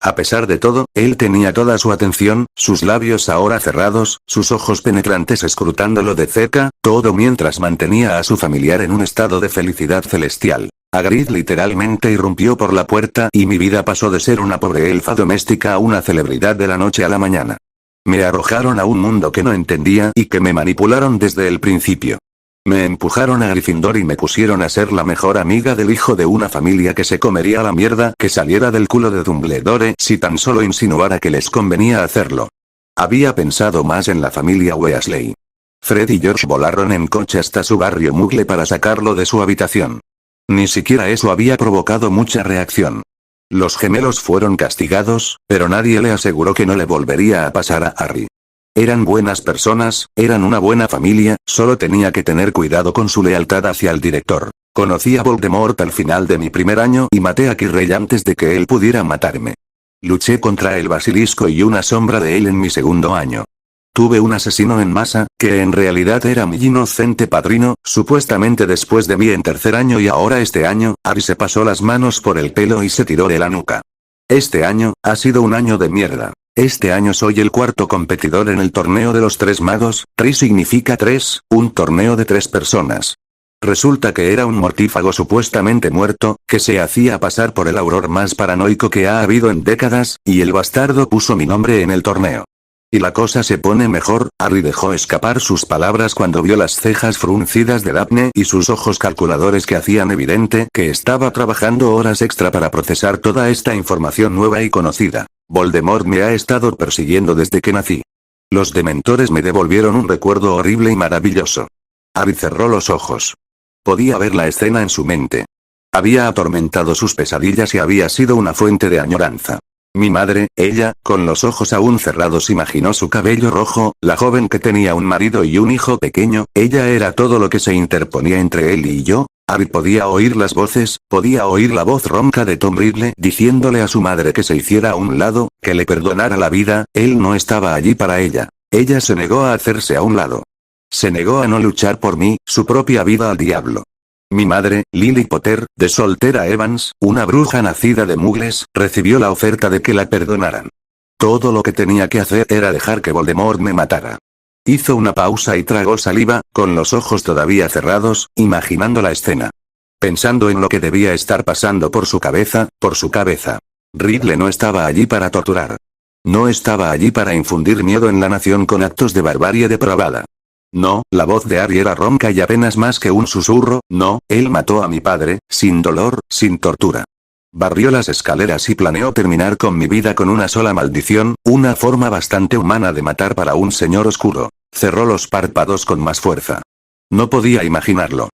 A pesar de todo, él tenía toda su atención, sus labios ahora cerrados, sus ojos penetrantes escrutándolo de cerca, todo mientras mantenía a su familiar en un estado de felicidad celestial. Hagrid literalmente irrumpió por la puerta y mi vida pasó de ser una pobre elfa doméstica a una celebridad de la noche a la mañana. Me arrojaron a un mundo que no entendía y que me manipularon desde el principio. Me empujaron a Gryffindor y me pusieron a ser la mejor amiga del hijo de una familia que se comería la mierda que saliera del culo de Dumbledore si tan solo insinuara que les convenía hacerlo. Había pensado más en la familia Weasley. Fred y George volaron en coche hasta su barrio mugle para sacarlo de su habitación. Ni siquiera eso había provocado mucha reacción. Los gemelos fueron castigados, pero nadie le aseguró que no le volvería a pasar a Harry. Eran buenas personas, eran una buena familia, solo tenía que tener cuidado con su lealtad hacia el director. Conocí a Voldemort al final de mi primer año y maté a Quirrell antes de que él pudiera matarme. Luché contra el basilisco y una sombra de él en mi segundo año. Tuve un asesino en masa, que en realidad era mi inocente padrino, supuestamente después de mí en tercer año y ahora este año, Harry se pasó las manos por el pelo y se tiró de la nuca. Este año, ha sido un año de mierda. Este año soy el cuarto competidor en el torneo de los tres magos, Tri significa tres, un torneo de 3 personas. Resulta que era un mortífago supuestamente muerto, que se hacía pasar por el auror más paranoico que ha habido en décadas, y el bastardo puso mi nombre en el torneo. Y la cosa se pone mejor, Harry dejó escapar sus palabras cuando vio las cejas fruncidas de Daphne y sus ojos calculadores que hacían evidente que estaba trabajando horas extra para procesar toda esta información nueva y conocida. Voldemort me ha estado persiguiendo desde que nací. Los dementores me devolvieron un recuerdo horrible y maravilloso. Harry cerró los ojos. Podía ver la escena en su mente. Había atormentado sus pesadillas y había sido una fuente de añoranza. Mi madre, ella, con los ojos aún cerrados imaginó su cabello rojo, la joven que tenía un marido y un hijo pequeño, ella era todo lo que se interponía entre él y yo. Harry podía oír las voces, podía oír la voz ronca de Tom Riddle diciéndole a su madre que se hiciera a un lado, que le perdonara la vida, él no estaba allí para ella. Ella se negó a hacerse a un lado. Se negó a no luchar por mí, su propia vida al diablo. Mi madre, Lily Potter, de Soltera Evans, una bruja nacida de mugles, recibió la oferta de que la perdonaran. Todo lo que tenía que hacer era dejar que Voldemort me matara. Hizo una pausa y tragó saliva, con los ojos todavía cerrados, imaginando la escena. Pensando en lo que debía estar pasando por su cabeza, Riddle no estaba allí para torturar. No estaba allí para infundir miedo en la nación con actos de barbarie depravada. No, la voz de Harry era ronca y apenas más que un susurro, no, él mató a mi padre, sin dolor, sin tortura. Barrió las escaleras y planeó terminar con mi vida con una sola maldición, una forma bastante humana de matar para un señor oscuro. Cerró los párpados con más fuerza. No podía imaginarlo.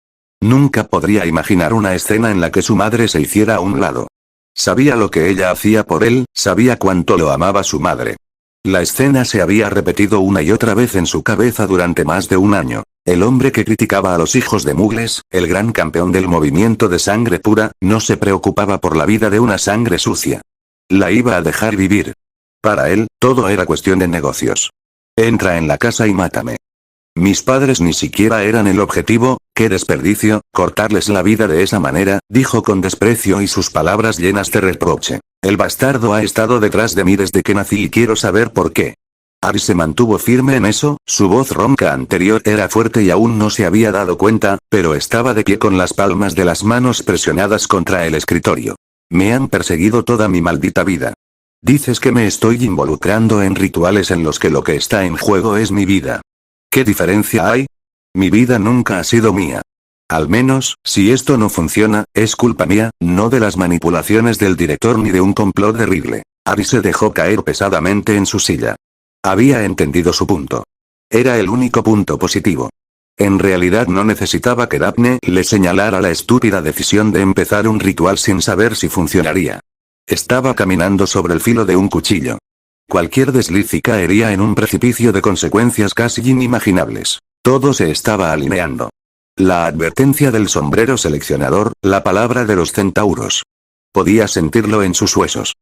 Nunca podría imaginar una escena en la que su madre se hiciera a un lado. Sabía lo que ella hacía por él, sabía cuánto lo amaba su madre. La escena se había repetido una y otra vez en su cabeza durante más de un año. El hombre que criticaba a los hijos de Mugles, el gran campeón del movimiento de sangre pura, no se preocupaba por la vida de una sangre sucia. La iba a dejar vivir. Para él, todo era cuestión de negocios. Entra en la casa y mátame. Mis padres ni siquiera eran el objetivo, qué desperdicio, cortarles la vida de esa manera, dijo con desprecio y sus palabras llenas de reproche. El bastardo ha estado detrás de mí desde que nací y quiero saber por qué. Ari se mantuvo firme en eso, su voz ronca anterior era fuerte y aún no se había dado cuenta, pero estaba de pie con las palmas de las manos presionadas contra el escritorio. Me han perseguido toda mi maldita vida. Dices que me estoy involucrando en rituales en los que lo que está en juego es mi vida. ¿Qué diferencia hay? Mi vida nunca ha sido mía. Al menos, si esto no funciona, es culpa mía, no de las manipulaciones del director ni de un complot de Ridley. Ari se dejó caer pesadamente en su silla. Había entendido su punto. Era el único punto positivo. En realidad no necesitaba que Daphne le señalara la estúpida decisión de empezar un ritual sin saber si funcionaría. Estaba caminando sobre el filo de un cuchillo. Cualquier desliz y caería en un precipicio de consecuencias casi inimaginables. Todo se estaba alineando. La advertencia del sombrero seleccionador, la palabra de los centauros. Podía sentirlo en sus huesos.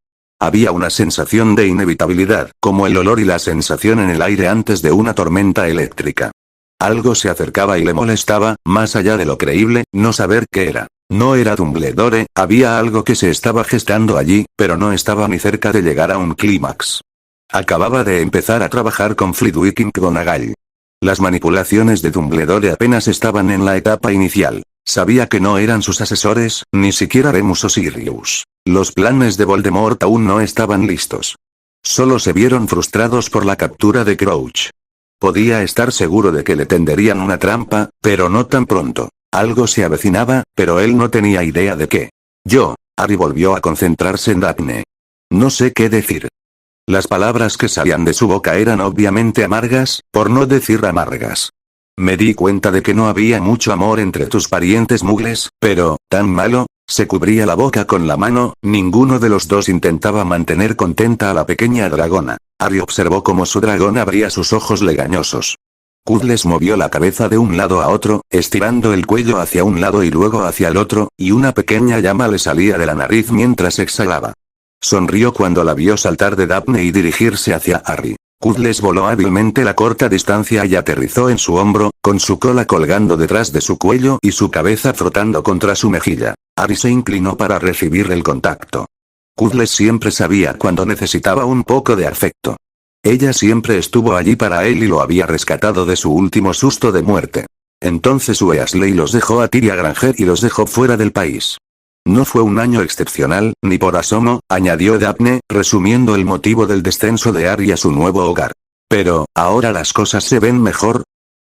Había una sensación de inevitabilidad, como el olor y la sensación en el aire antes de una tormenta eléctrica. Algo se acercaba y le molestaba, más allá de lo creíble, no saber qué era. No era Dumbledore, había algo que se estaba gestando allí, pero no estaba ni cerca de llegar a un clímax. Acababa de empezar a trabajar con Flitwick McGonagall. Las manipulaciones de Dumbledore apenas estaban en la etapa inicial. Sabía que no eran sus asesores, ni siquiera Remus o Sirius. Los planes de Voldemort aún no estaban listos. Solo se vieron frustrados por la captura de Crouch. Podía estar seguro de que le tenderían una trampa, pero no tan pronto. Algo se avecinaba, pero él no tenía idea de qué. Harry volvió a concentrarse en Daphne. No sé qué decir. Las palabras que salían de su boca eran obviamente amargas, por no decir amargas. Me di cuenta de que no había mucho amor entre tus parientes mugles, pero, tan malo, se cubría la boca con la mano, ninguno de los dos intentaba mantener contenta a la pequeña dragona. Harry observó cómo su dragón abría sus ojos legañosos. Kudles movió la cabeza de un lado a otro, estirando el cuello hacia un lado y luego hacia el otro, y una pequeña llama le salía de la nariz mientras exhalaba. Sonrió cuando la vio saltar de Daphne y dirigirse hacia Harry. Kudles voló hábilmente la corta distancia y aterrizó en su hombro, con su cola colgando detrás de su cuello y su cabeza frotando contra su mejilla. Harry se inclinó para recibir el contacto. Kudles siempre sabía cuando necesitaba un poco de afecto. Ella siempre estuvo allí para él y lo había rescatado de su último susto de muerte. Entonces Weasley los dejó a Tyr y a Granger y los dejó fuera del país. No fue un año excepcional, ni por asomo, añadió Daphne, resumiendo el motivo del descenso de Harry a su nuevo hogar. Pero, ¿ahora las cosas se ven mejor?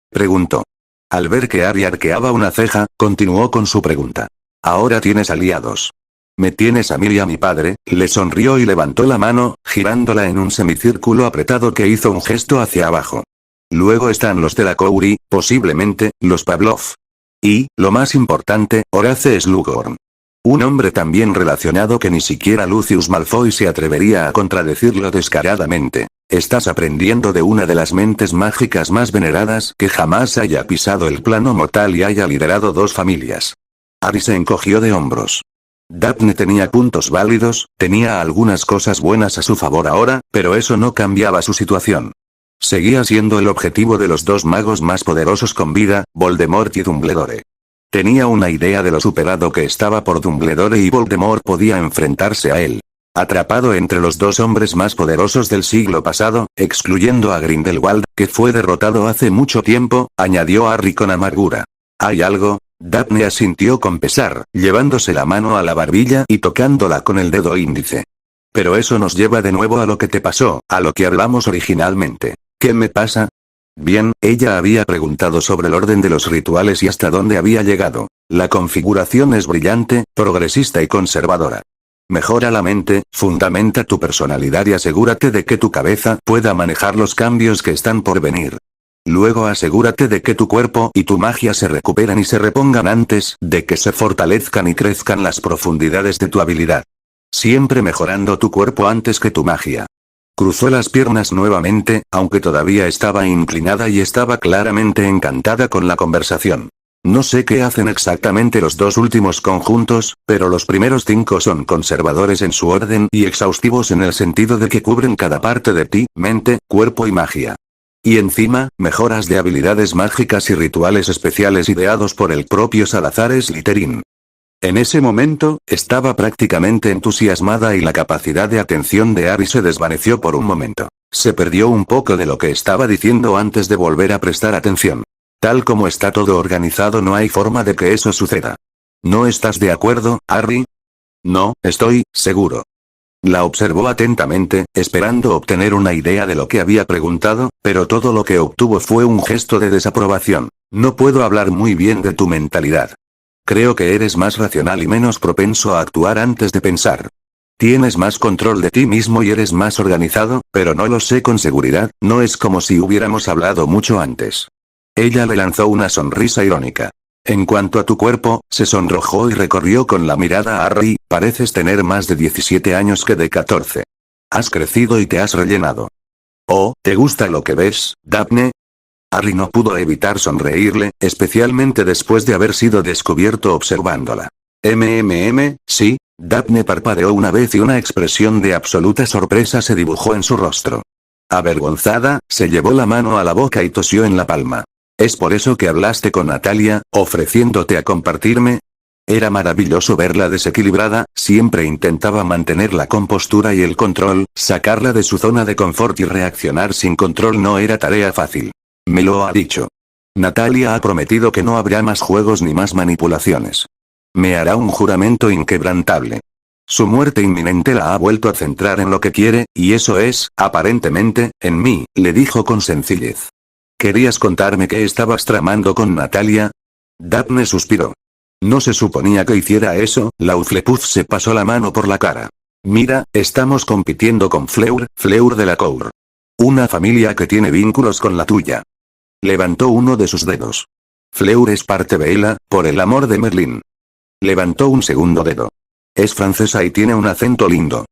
Preguntó. Al ver que Harry arqueaba una ceja, continuó con su pregunta. Ahora tienes aliados. Me tienes a mí y a mi padre, le sonrió y levantó la mano, girándola en un semicírculo apretado que hizo un gesto hacia abajo. Luego están los de la Cowrie, posiblemente, los Pavlov. Y, lo más importante, Horace Slughorn. Un hombre tan bien relacionado que ni siquiera Lucius Malfoy se atrevería a contradecirlo descaradamente. Estás aprendiendo de una de las mentes mágicas más veneradas que jamás haya pisado el plano mortal y haya liderado dos familias. Harry se encogió de hombros. Daphne tenía puntos válidos, tenía algunas cosas buenas a su favor ahora, pero eso no cambiaba su situación. Seguía siendo el objetivo de los dos magos más poderosos con vida, Voldemort y Dumbledore. Tenía una idea de lo superado que estaba por Dumbledore y Voldemort podía enfrentarse a él. Atrapado entre los dos hombres más poderosos del siglo pasado, excluyendo a Grindelwald, que fue derrotado hace mucho tiempo, añadió Harry con amargura. ¿Hay algo? Daphne asintió con pesar, llevándose la mano a la barbilla y tocándola con el dedo índice. Pero eso nos lleva de nuevo a lo que te pasó, a lo que hablamos originalmente. ¿Qué me pasa? Bien, ella había preguntado sobre el orden de los rituales y hasta dónde había llegado. La configuración es brillante, progresista y conservadora. Mejora la mente, fundamenta tu personalidad y asegúrate de que tu cabeza pueda manejar los cambios que están por venir. Luego asegúrate de que tu cuerpo y tu magia se recuperan y se repongan antes de que se fortalezcan y crezcan las profundidades de tu habilidad. Siempre mejorando tu cuerpo antes que tu magia. Cruzó las piernas nuevamente, aunque todavía estaba inclinada y estaba claramente encantada con la conversación. No sé qué hacen exactamente los dos últimos conjuntos, pero los primeros 5 son conservadores en su orden y exhaustivos en el sentido de que cubren cada parte de ti, mente, cuerpo y magia. Y encima, mejoras de habilidades mágicas y rituales especiales ideados por el propio Salazar Slytherin. En ese momento, estaba prácticamente entusiasmada y la capacidad de atención de Harry se desvaneció por un momento. Se perdió un poco de lo que estaba diciendo antes de volver a prestar atención. Tal como está todo organizado, no hay forma de que eso suceda. ¿No estás de acuerdo, Harry? No, estoy seguro. La observó atentamente, esperando obtener una idea de lo que había preguntado, pero todo lo que obtuvo fue un gesto de desaprobación. No puedo hablar muy bien de tu mentalidad. Creo que eres más racional y menos propenso a actuar antes de pensar. Tienes más control de ti mismo y eres más organizado, pero no lo sé con seguridad, no es como si hubiéramos hablado mucho antes. Ella le lanzó una sonrisa irónica. En cuanto a tu cuerpo, se sonrojó y recorrió con la mirada a Harry, pareces tener más de 17 años que de 14. Has crecido y te has rellenado. Oh, ¿te gusta lo que ves, Daphne? Harry no pudo evitar sonreírle, especialmente después de haber sido descubierto observándola. Sí, Daphne parpadeó una vez y una expresión de absoluta sorpresa se dibujó en su rostro. Avergonzada, se llevó la mano a la boca y tosió en la palma. ¿Es por eso que hablaste con Natalia, ofreciéndote a compartirme? Era maravilloso verla desequilibrada, siempre intentaba mantener la compostura y el control, sacarla de su zona de confort y reaccionar sin control no era tarea fácil. Me lo ha dicho. Natalia ha prometido que no habrá más juegos ni más manipulaciones. Me hará un juramento inquebrantable. Su muerte inminente la ha vuelto a centrar en lo que quiere, y eso es, aparentemente, en mí, le dijo con sencillez. ¿Querías contarme qué estabas tramando con Natalia? Daphne suspiró. No se suponía que hiciera eso, la Hufflepuff se pasó la mano por la cara. Mira, estamos compitiendo con Fleur de la Cour. Una familia que tiene vínculos con la tuya. Levantó uno de sus dedos. Fleur es parte de ella, por el amor de Merlín. Levantó un segundo dedo. Es francesa y tiene un acento lindo.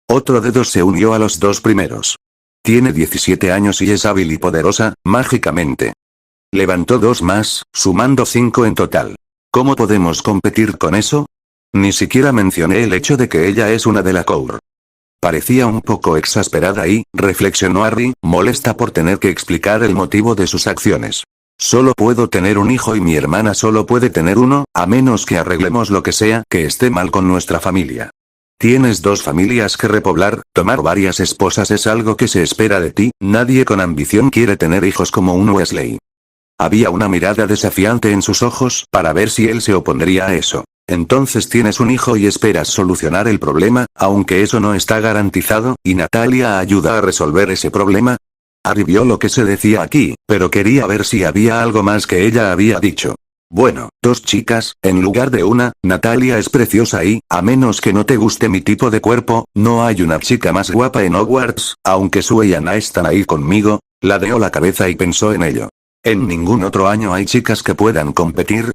Otro dedo se unió a los dos primeros. Tiene 17 años y es hábil y poderosa, mágicamente. Levantó dos más, sumando 5 en total. ¿Cómo podemos competir con eso? Ni siquiera mencioné el hecho de que ella es una de la Cour. Parecía un poco exasperada y, reflexionó Harry, molesta por tener que explicar el motivo de sus acciones. Solo puedo tener un hijo y mi hermana solo puede tener uno, a menos que arreglemos lo que sea que esté mal con nuestra familia. Tienes dos familias que repoblar, tomar varias esposas es algo que se espera de ti, nadie con ambición quiere tener hijos como un Weasley. Había una mirada desafiante en sus ojos para ver si él se opondría a eso. Entonces tienes un hijo y esperas solucionar el problema, aunque eso no está garantizado, y Natalia ayuda a resolver ese problema. Harry vio lo que se decía aquí, pero quería ver si había algo más que ella había dicho. Bueno, dos chicas, en lugar de una, Natalia es preciosa y, a menos que no te guste mi tipo de cuerpo, no hay una chica más guapa en Hogwarts, aunque Sue y Anna están ahí conmigo, ladeó la cabeza y pensó en ello. ¿En ningún otro año hay chicas que puedan competir?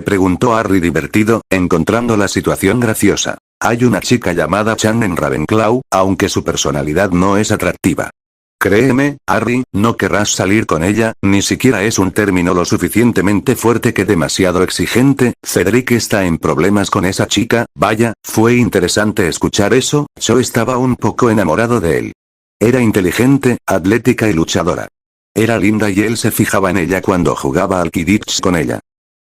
Preguntó Harry divertido, encontrando la situación graciosa. Hay una chica llamada Chan en Ravenclaw, aunque su personalidad no es atractiva. Créeme, Harry, no querrás salir con ella, ni siquiera es un término lo suficientemente fuerte que demasiado exigente. Cedric está en problemas con esa chica, vaya, fue interesante escuchar eso, yo estaba un poco enamorado de él. Era inteligente, atlética y luchadora. Era linda y él se fijaba en ella cuando jugaba al Quidditch con ella.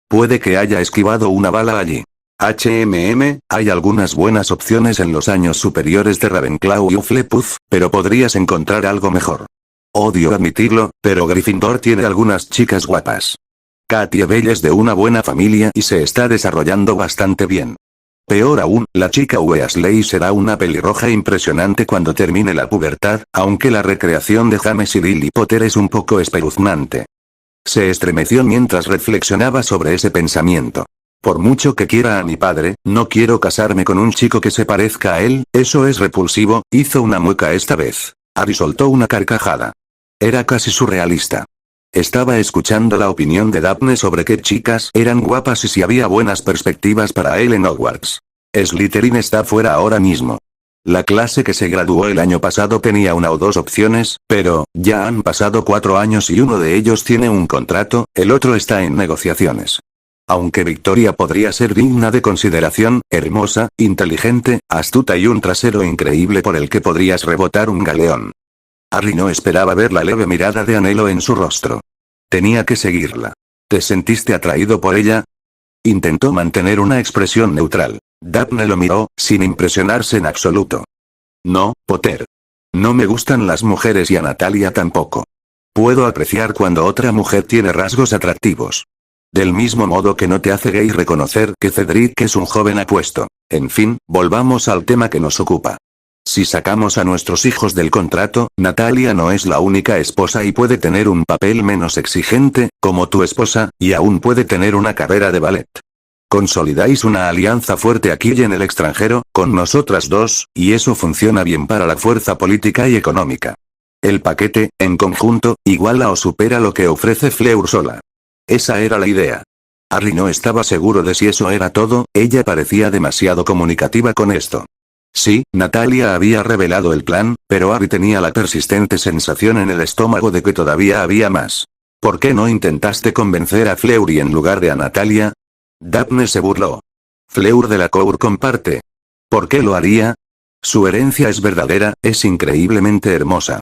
Puede que haya esquivado una bala allí. Hay algunas buenas opciones en los años superiores de Ravenclaw y Hufflepuff, pero podrías encontrar algo mejor. Odio admitirlo, pero Gryffindor tiene algunas chicas guapas. Katia Bell es de una buena familia y se está desarrollando bastante bien. Peor aún, la chica Weasley será una pelirroja impresionante cuando termine la pubertad, aunque la recreación de James y Lily Potter es un poco espeluznante. Se estremeció mientras reflexionaba sobre ese pensamiento. Por mucho que quiera a mi padre, no quiero casarme con un chico que se parezca a él, eso es repulsivo, hizo una mueca esta vez. Harry soltó una carcajada. Era casi surrealista. Estaba escuchando la opinión de Daphne sobre qué chicas eran guapas y si había buenas perspectivas para él en Hogwarts. Slytherin está fuera ahora mismo. La clase que se graduó el año pasado tenía una o dos opciones, pero, ya han pasado 4 años y uno de ellos tiene un contrato, el otro está en negociaciones. Aunque Victoria podría ser digna de consideración, hermosa, inteligente, astuta y un trasero increíble por el que podrías rebotar un galeón. Harry no esperaba ver la leve mirada de anhelo en su rostro. Tenía que seguirla. ¿Te sentiste atraído por ella? Intentó mantener una expresión neutral. Daphne lo miró, sin impresionarse en absoluto. No, Potter. No me gustan las mujeres y a Natalia tampoco. Puedo apreciar cuando otra mujer tiene rasgos atractivos. Del mismo modo que no te hace gay reconocer que Cedric es un joven apuesto. En fin, volvamos al tema que nos ocupa. Si sacamos a nuestros hijos del contrato, Natalia no es la única esposa y puede tener un papel menos exigente, como tu esposa, y aún puede tener una carrera de ballet. Consolidáis una alianza fuerte aquí y en el extranjero, con nosotras dos, y eso funciona bien para la fuerza política y económica. El paquete, en conjunto, iguala o supera lo que ofrece Fleur sola. Esa era la idea. Harry no estaba seguro de si eso era todo, ella parecía demasiado comunicativa con esto. Sí, Natalia había revelado el plan, pero Harry tenía la persistente sensación en el estómago de que todavía había más. ¿Por qué no intentaste convencer a Fleur en lugar de a Natalia? Daphne se burló. Fleur de la Cour comparte. ¿Por qué lo haría? Su herencia es verdadera, es increíblemente hermosa.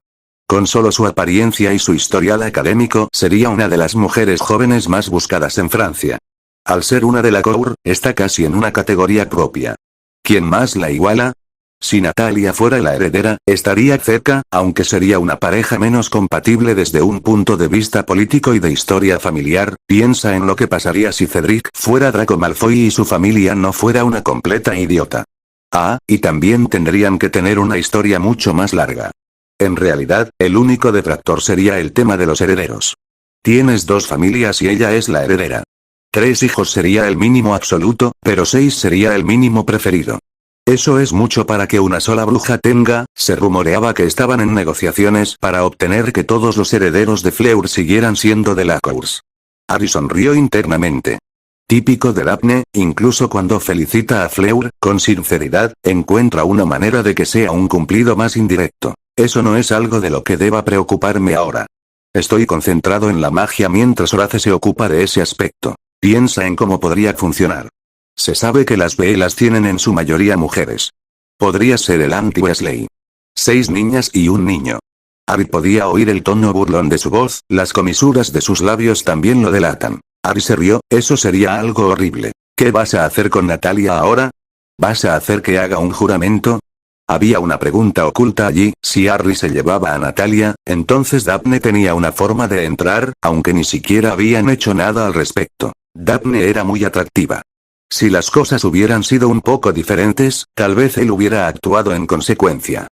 Con solo su apariencia y su historial académico, sería una de las mujeres jóvenes más buscadas en Francia. Al ser una de la Cour, está casi en una categoría propia. ¿Quién más la iguala? Si Natalia fuera la heredera, estaría cerca, aunque sería una pareja menos compatible desde un punto de vista político y de historia familiar. Piensa en lo que pasaría si Cedric fuera Draco Malfoy y su familia no fuera una completa idiota. Ah, y también tendrían que tener una historia mucho más larga. En realidad, el único detractor sería el tema de los herederos. Tienes dos familias y ella es la heredera. 3 hijos sería el mínimo absoluto, pero 6 sería el mínimo preferido. Eso es mucho para que una sola bruja tenga. Se rumoreaba que estaban en negociaciones para obtener que todos los herederos de Fleur siguieran siendo de la Cours. Harry sonrió internamente. Típico de Daphne, incluso cuando felicita a Fleur, con sinceridad, encuentra una manera de que sea un cumplido más indirecto. Eso no es algo de lo que deba preocuparme ahora. Estoy concentrado en la magia mientras Horace se ocupa de ese aspecto. Piensa en cómo podría funcionar. Se sabe que las Veelas tienen en su mayoría mujeres. Podría ser el anti-Weasley. 6 niñas y un niño. Harry podía oír el tono burlón de su voz, las comisuras de sus labios también lo delatan. Harry se rió, eso sería algo horrible. ¿Qué vas a hacer con Natalia ahora? ¿Vas a hacer que haga un juramento? Había una pregunta oculta allí. Si Harry se llevaba a Natalia, entonces Daphne tenía una forma de entrar, aunque ni siquiera habían hecho nada al respecto. Daphne era muy atractiva. Si las cosas hubieran sido un poco diferentes, tal vez él hubiera actuado en consecuencia.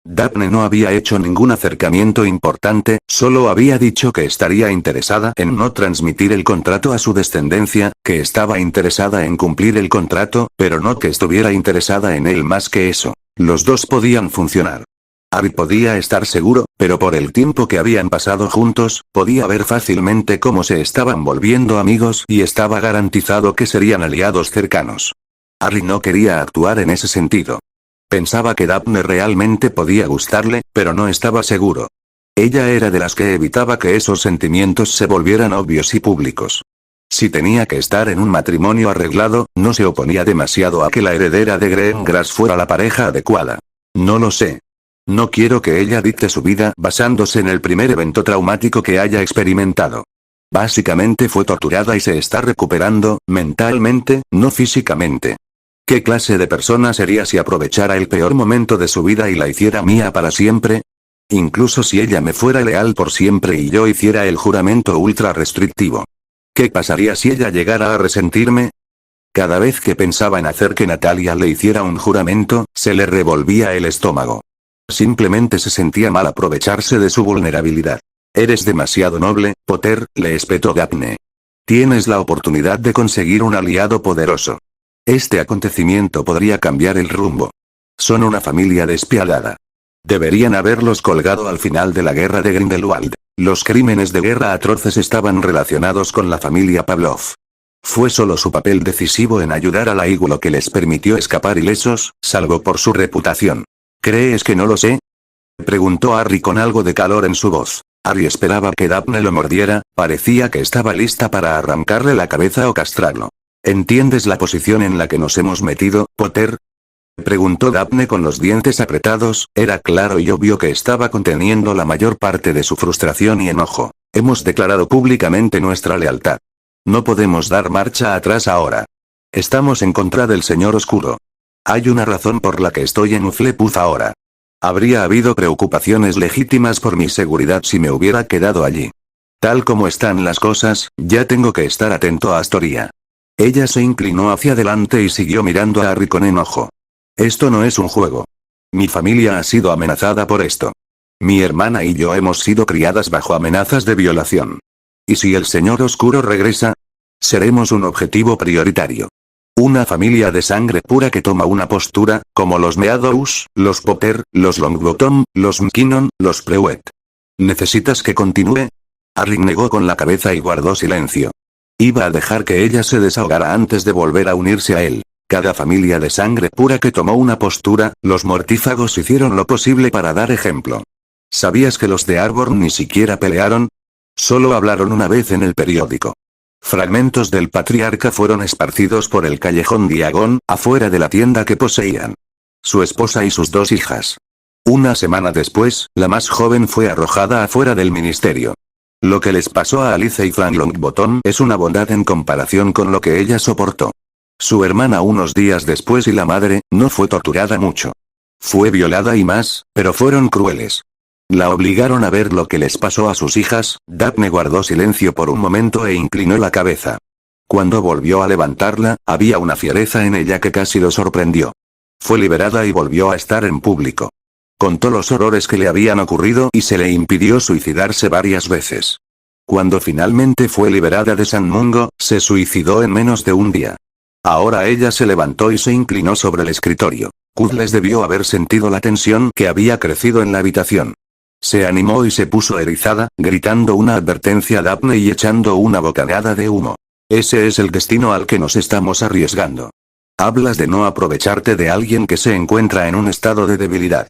Daphne no había hecho ningún acercamiento importante, solo había dicho que estaría interesada en no transmitir el contrato a su descendencia, que estaba interesada en cumplir el contrato, pero no que estuviera interesada en él más que eso. Los dos podían funcionar. Harry podía estar seguro, pero por el tiempo que habían pasado juntos, podía ver fácilmente cómo se estaban volviendo amigos y estaba garantizado que serían aliados cercanos. Harry no quería actuar en ese sentido. Pensaba que Daphne realmente podía gustarle, pero no estaba seguro. Ella era de las que evitaba que esos sentimientos se volvieran obvios y públicos. Si tenía que estar en un matrimonio arreglado, no se oponía demasiado a que la heredera de Grimglass fuera la pareja adecuada. No lo sé. No quiero que ella dicte su vida basándose en el primer evento traumático que haya experimentado. Básicamente fue torturada y se está recuperando, mentalmente, no físicamente. ¿Qué clase de persona sería si aprovechara el peor momento de su vida y la hiciera mía para siempre? Incluso si ella me fuera leal por siempre y yo hiciera el juramento ultra restrictivo. ¿Qué pasaría si ella llegara a resentirme? Cada vez que pensaba en hacer que Natalia le hiciera un juramento, se le revolvía el estómago. Simplemente se sentía mal aprovecharse de su vulnerabilidad. Eres demasiado noble, Potter, le espetó Daphne. Tienes la oportunidad de conseguir un aliado poderoso. Este acontecimiento podría cambiar el rumbo. Son una familia despiadada. Deberían haberlos colgado al final de la guerra de Grindelwald. Los crímenes de guerra atroces estaban relacionados con la familia Pavlov. Fue solo su papel decisivo en ayudar a la Igual lo que les permitió escapar ilesos, salvo por su reputación. ¿Crees que no lo sé? Preguntó Harry con algo de calor en su voz. Harry esperaba que Daphne lo mordiera, parecía que estaba lista para arrancarle la cabeza o castrarlo. ¿Entiendes la posición en la que nos hemos metido, Potter? Preguntó Daphne con los dientes apretados, era claro y obvio que estaba conteniendo la mayor parte de su frustración y enojo. Hemos declarado públicamente nuestra lealtad. No podemos dar marcha atrás ahora. Estamos en contra del Señor Oscuro. Hay una razón por la que estoy en Uflepuz ahora. Habría habido preocupaciones legítimas por mi seguridad si me hubiera quedado allí. Tal como están las cosas, ya tengo que estar atento a Astoria. Ella se inclinó hacia adelante y siguió mirando a Harry con enojo. Esto no es un juego. Mi familia ha sido amenazada por esto. Mi hermana y yo hemos sido criadas bajo amenazas de violación. ¿Y si el Señor Oscuro regresa? Seremos un objetivo prioritario. Una familia de sangre pura que toma una postura, como los Meadows, los Potter, los Longbottom, los McKinnon, los Prewett. ¿Necesitas que continúe? Harry negó con la cabeza y guardó silencio. Iba a dejar que ella se desahogara antes de volver a unirse a él. Cada familia de sangre pura que tomó una postura, los mortífagos hicieron lo posible para dar ejemplo. ¿Sabías que los de Arborn ni siquiera pelearon? Solo hablaron una vez en el periódico. Fragmentos del patriarca fueron esparcidos por el callejón Diagon, afuera de la tienda que poseían. Su esposa y sus 2 hijas. Una semana después, la más joven fue arrojada afuera del ministerio. Lo que les pasó a Alice y Frank Longbottom es una bondad en comparación con lo que ella soportó. Su hermana unos días después y la madre, no fue torturada mucho. Fue violada y más, pero fueron crueles. La obligaron a ver lo que les pasó a sus hijas. Daphne guardó silencio por un momento e inclinó la cabeza. Cuando volvió a levantarla, había una fiereza en ella que casi lo sorprendió. Fue liberada y volvió a estar en público. Contó los horrores que le habían ocurrido y se le impidió suicidarse varias veces. Cuando finalmente fue liberada de San Mungo, se suicidó en menos de un día. Ahora ella se levantó y se inclinó sobre el escritorio. Cuddles debió haber sentido la tensión que había crecido en la habitación. Se animó y se puso erizada, gritando una advertencia a Daphne y echando una bocanada de humo. Ese es el destino al que nos estamos arriesgando. Hablas de no aprovecharte de alguien que se encuentra en un estado de debilidad.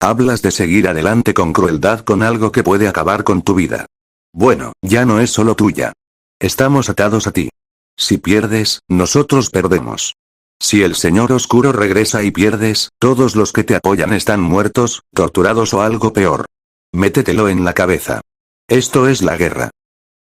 Hablas de seguir adelante con crueldad con algo que puede acabar con tu vida. Bueno, ya no es solo tuya. Estamos atados a ti. Si pierdes, nosotros perdemos. Si el Señor Oscuro regresa y pierdes, todos los que te apoyan están muertos, torturados o algo peor. Métetelo en la cabeza. Esto es la guerra.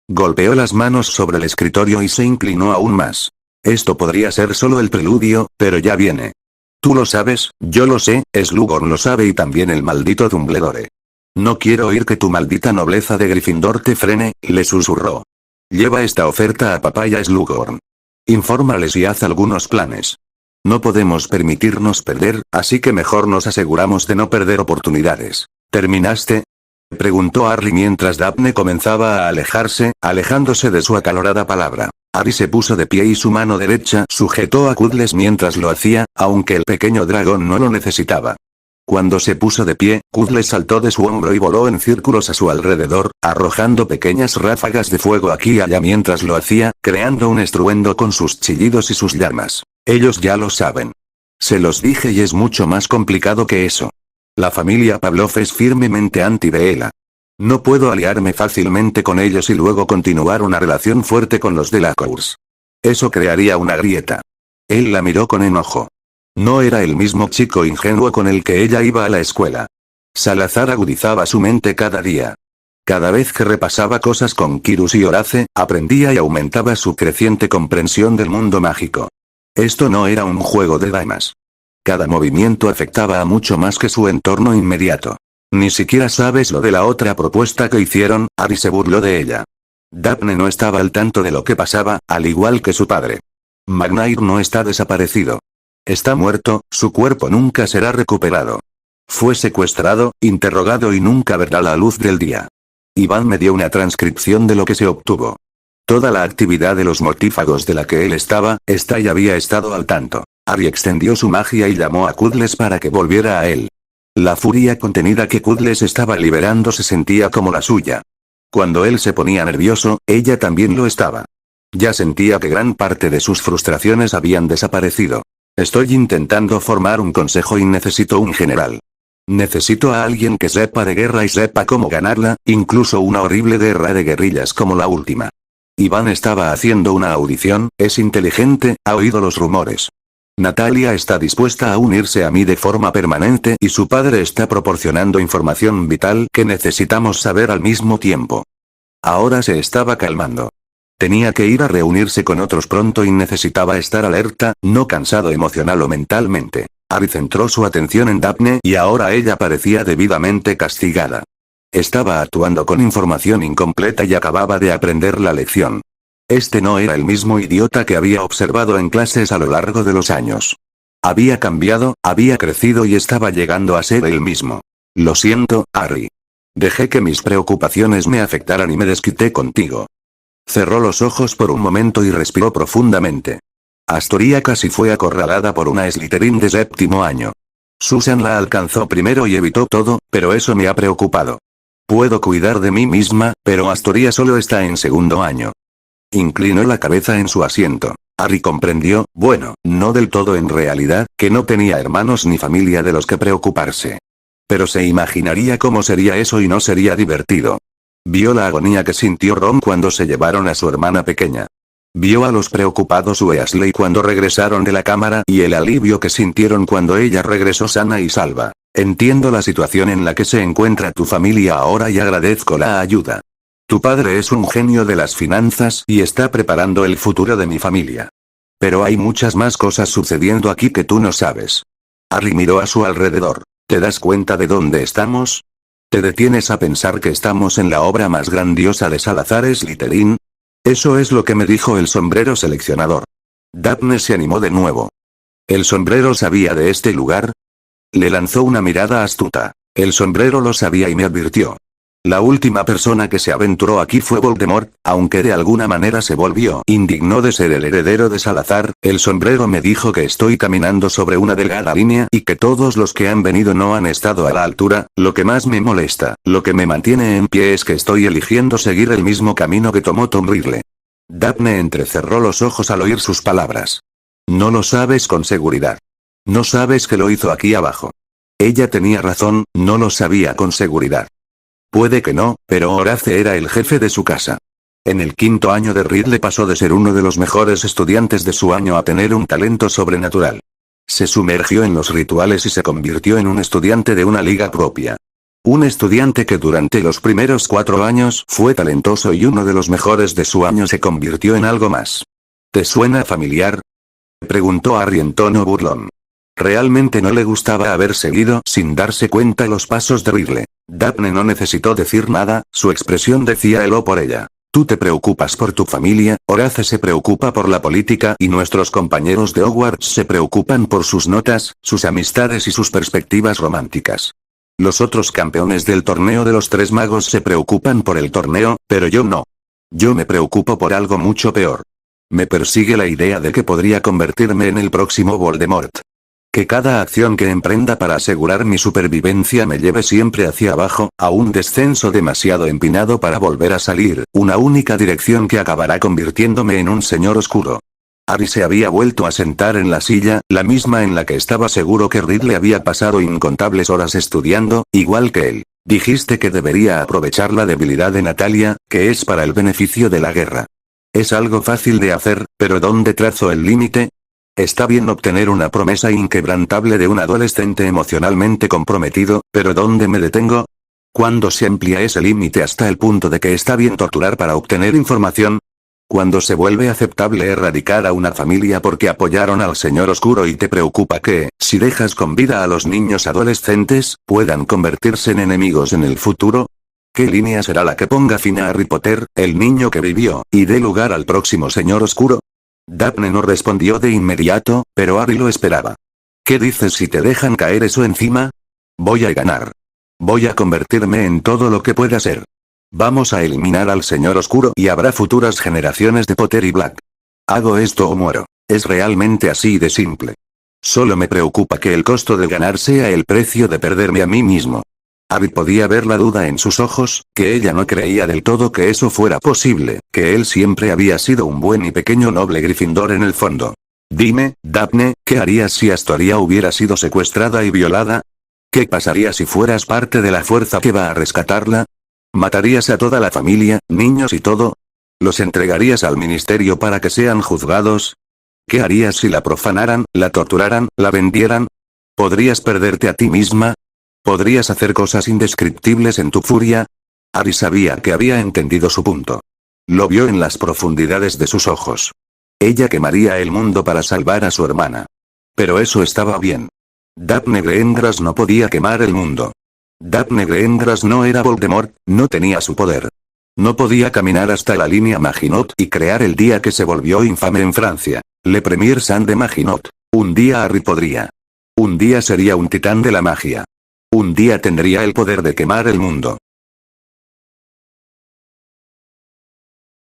Golpeó las manos sobre el escritorio y se inclinó aún más. Esto podría ser solo el preludio, pero ya viene. Tú lo sabes, yo lo sé, Slughorn lo sabe y también el maldito Dumbledore. No quiero oír que tu maldita nobleza de Gryffindor te frene, le susurró. Lleva esta oferta a papá y a Slughorn. Infórmales y haz algunos planes. No podemos permitirnos perder, así que mejor nos aseguramos de no perder oportunidades. ¿Terminaste? Preguntó Harry mientras Daphne comenzaba a alejarse, alejándose de su acalorada palabra. Harry se puso de pie y su mano derecha sujetó a Cuddles mientras lo hacía, aunque el pequeño dragón no lo necesitaba. Cuando se puso de pie, Cuddles saltó de su hombro y voló en círculos a su alrededor, arrojando pequeñas ráfagas de fuego aquí y allá mientras lo hacía, creando un estruendo con sus chillidos y sus llamas. Ellos ya lo saben. Se los dije y es mucho más complicado que eso. La familia Pavlov es firmemente anti-Bella. No puedo aliarme fácilmente con ellos y luego continuar una relación fuerte con los Delacours. Eso crearía una grieta. Él la miró con enojo. No era el mismo chico ingenuo con el que ella iba a la escuela. Salazar agudizaba su mente cada día. Cada vez que repasaba cosas con Quirrus y Horace, aprendía y aumentaba su creciente comprensión del mundo mágico. Esto no era un juego de damas. Cada movimiento afectaba a mucho más que su entorno inmediato. Ni siquiera sabes lo de la otra propuesta que hicieron, Harry se burló de ella. Daphne no estaba al tanto de lo que pasaba, al igual que su padre. McNair no está desaparecido. Está muerto, su cuerpo nunca será recuperado. Fue secuestrado, interrogado y nunca verá la luz del día. Iván me dio una transcripción de lo que se obtuvo. Toda la actividad de los mortífagos de la que él está y había estado al tanto. Harry extendió su magia y llamó a Cuddles para que volviera a él. La furia contenida que Cuddles estaba liberando se sentía como la suya. Cuando él se ponía nervioso, ella también lo estaba. Ya sentía que gran parte de sus frustraciones habían desaparecido. Estoy intentando formar un consejo y necesito un general. Necesito a alguien que sepa de guerra y sepa cómo ganarla, incluso una horrible guerra de guerrillas como la última. Iván estaba haciendo una audición, es inteligente, ha oído los rumores. Natalia está dispuesta a unirse a mí de forma permanente y su padre está proporcionando información vital que necesitamos saber al mismo tiempo. Ahora se estaba calmando. Tenía que ir a reunirse con otros pronto y necesitaba estar alerta, no cansado emocional o mentalmente. Harry centró su atención en Daphne y ahora ella parecía debidamente castigada. Estaba actuando con información incompleta y acababa de aprender la lección. Este no era el mismo idiota que había observado en clases a lo largo de los años. Había cambiado, había crecido y estaba llegando a ser el mismo. Lo siento, Harry. Dejé que mis preocupaciones me afectaran y me desquité contigo. Cerró los ojos por un momento y respiró profundamente. Astoria casi fue acorralada por una Slytherin de séptimo año. Susan la alcanzó primero y evitó todo, pero eso me ha preocupado. Puedo cuidar de mí misma, pero Astoria solo está en segundo año. Inclinó la cabeza en su asiento. Harry comprendió, bueno, no del todo en realidad, que no tenía hermanos ni familia de los que preocuparse. Pero se imaginaría cómo sería eso y no sería divertido. Vio la agonía que sintió Ron cuando se llevaron a su hermana pequeña. Vio a los preocupados Weasley cuando regresaron de la cámara y el alivio que sintieron cuando ella regresó sana y salva. Entiendo la situación en la que se encuentra tu familia ahora y agradezco la ayuda. Tu padre es un genio de las finanzas y está preparando el futuro de mi familia. Pero hay muchas más cosas sucediendo aquí que tú no sabes. Harry miró a su alrededor. ¿Te das cuenta de dónde estamos? ¿Te detienes a pensar que estamos en la obra más grandiosa de Salazar Slytherin? Eso es lo que me dijo el sombrero seleccionador. Daphne se animó de nuevo. ¿El sombrero sabía de este lugar? Le lanzó una mirada astuta. El sombrero lo sabía y me advirtió. La última persona que se aventuró aquí fue Voldemort, aunque de alguna manera se volvió indignó de ser el heredero de Salazar. El sombrero me dijo que estoy caminando sobre una delgada línea y que todos los que han venido no han estado a la altura. Lo que más me molesta, lo que me mantiene en pie es que estoy eligiendo seguir el mismo camino que tomó Tom Riddle. Daphne entrecerró los ojos al oír sus palabras. No lo sabes con seguridad. No sabes que lo hizo aquí abajo. Ella tenía razón, no lo sabía con seguridad. Puede que no, pero Horace era el jefe de su casa. En el quinto año de Riddle pasó de ser uno de los mejores estudiantes de su año a tener un talento sobrenatural. Se sumergió en los rituales y se convirtió en un estudiante de una liga propia. Un estudiante que durante los primeros 4 años fue talentoso y uno de los mejores de su año se convirtió en algo más. ¿Te suena familiar? Preguntó Harry en tono burlón. Realmente no le gustaba haber seguido sin darse cuenta los pasos de Riddle. Daphne no necesitó decir nada, su expresión decía ello por ella. Tú te preocupas por tu familia, Horace se preocupa por la política y nuestros compañeros de Hogwarts se preocupan por sus notas, sus amistades y sus perspectivas románticas. Los otros campeones del torneo de los 3 magos se preocupan por el torneo, pero yo no. Yo me preocupo por algo mucho peor. Me persigue la idea de que podría convertirme en el próximo Voldemort. Que cada acción que emprenda para asegurar mi supervivencia me lleve siempre hacia abajo, a un descenso demasiado empinado para volver a salir, una única dirección que acabará convirtiéndome en un señor oscuro. Harry se había vuelto a sentar en la silla, la misma en la que estaba seguro que Riddle había pasado incontables horas estudiando, igual que él. Dijiste que debería aprovechar la debilidad de Natalia, que es para el beneficio de la guerra. Es algo fácil de hacer, pero ¿dónde trazo el límite? Está bien obtener una promesa inquebrantable de un adolescente emocionalmente comprometido, pero ¿dónde me detengo? ¿Cuándo se amplía ese límite hasta el punto de que está bien torturar para obtener información? ¿Cuándo se vuelve aceptable erradicar a una familia porque apoyaron al Señor Oscuro y te preocupa que, si dejas con vida a los niños adolescentes, puedan convertirse en enemigos en el futuro? ¿Qué línea será la que ponga fin a Harry Potter, el niño que vivió, y dé lugar al próximo Señor Oscuro? Daphne no respondió de inmediato, pero Harry lo esperaba. ¿Qué dices si te dejan caer eso encima? Voy a ganar. Voy a convertirme en todo lo que pueda ser. Vamos a eliminar al Señor Oscuro y habrá futuras generaciones de Potter y Black. Hago esto o muero. Es realmente así de simple. Solo me preocupa que el costo de ganar sea el precio de perderme a mí mismo. Harry podía ver la duda en sus ojos, que ella no creía del todo que eso fuera posible, que él siempre había sido un buen y pequeño noble Gryffindor en el fondo. Dime, Daphne, ¿qué harías si Astoria hubiera sido secuestrada y violada? ¿Qué pasaría si fueras parte de la fuerza que va a rescatarla? ¿Matarías a toda la familia, niños y todo? ¿Los entregarías al ministerio para que sean juzgados? ¿Qué harías si la profanaran, la torturaran, la vendieran? ¿Podrías perderte a ti misma? ¿Podrías hacer cosas indescriptibles en tu furia? Harry sabía que había entendido su punto. Lo vio en las profundidades de sus ojos. Ella quemaría el mundo para salvar a su hermana. Pero eso estaba bien. Daphne Greengrass no podía quemar el mundo. Daphne Greengrass no era Voldemort, no tenía su poder. No podía caminar hasta la línea Maginot y crear el día que se volvió infame en Francia. Le Premier Saint de Maginot. Un día Harry podría. Un día sería un titán de la magia. Un día tendría el poder de quemar el mundo.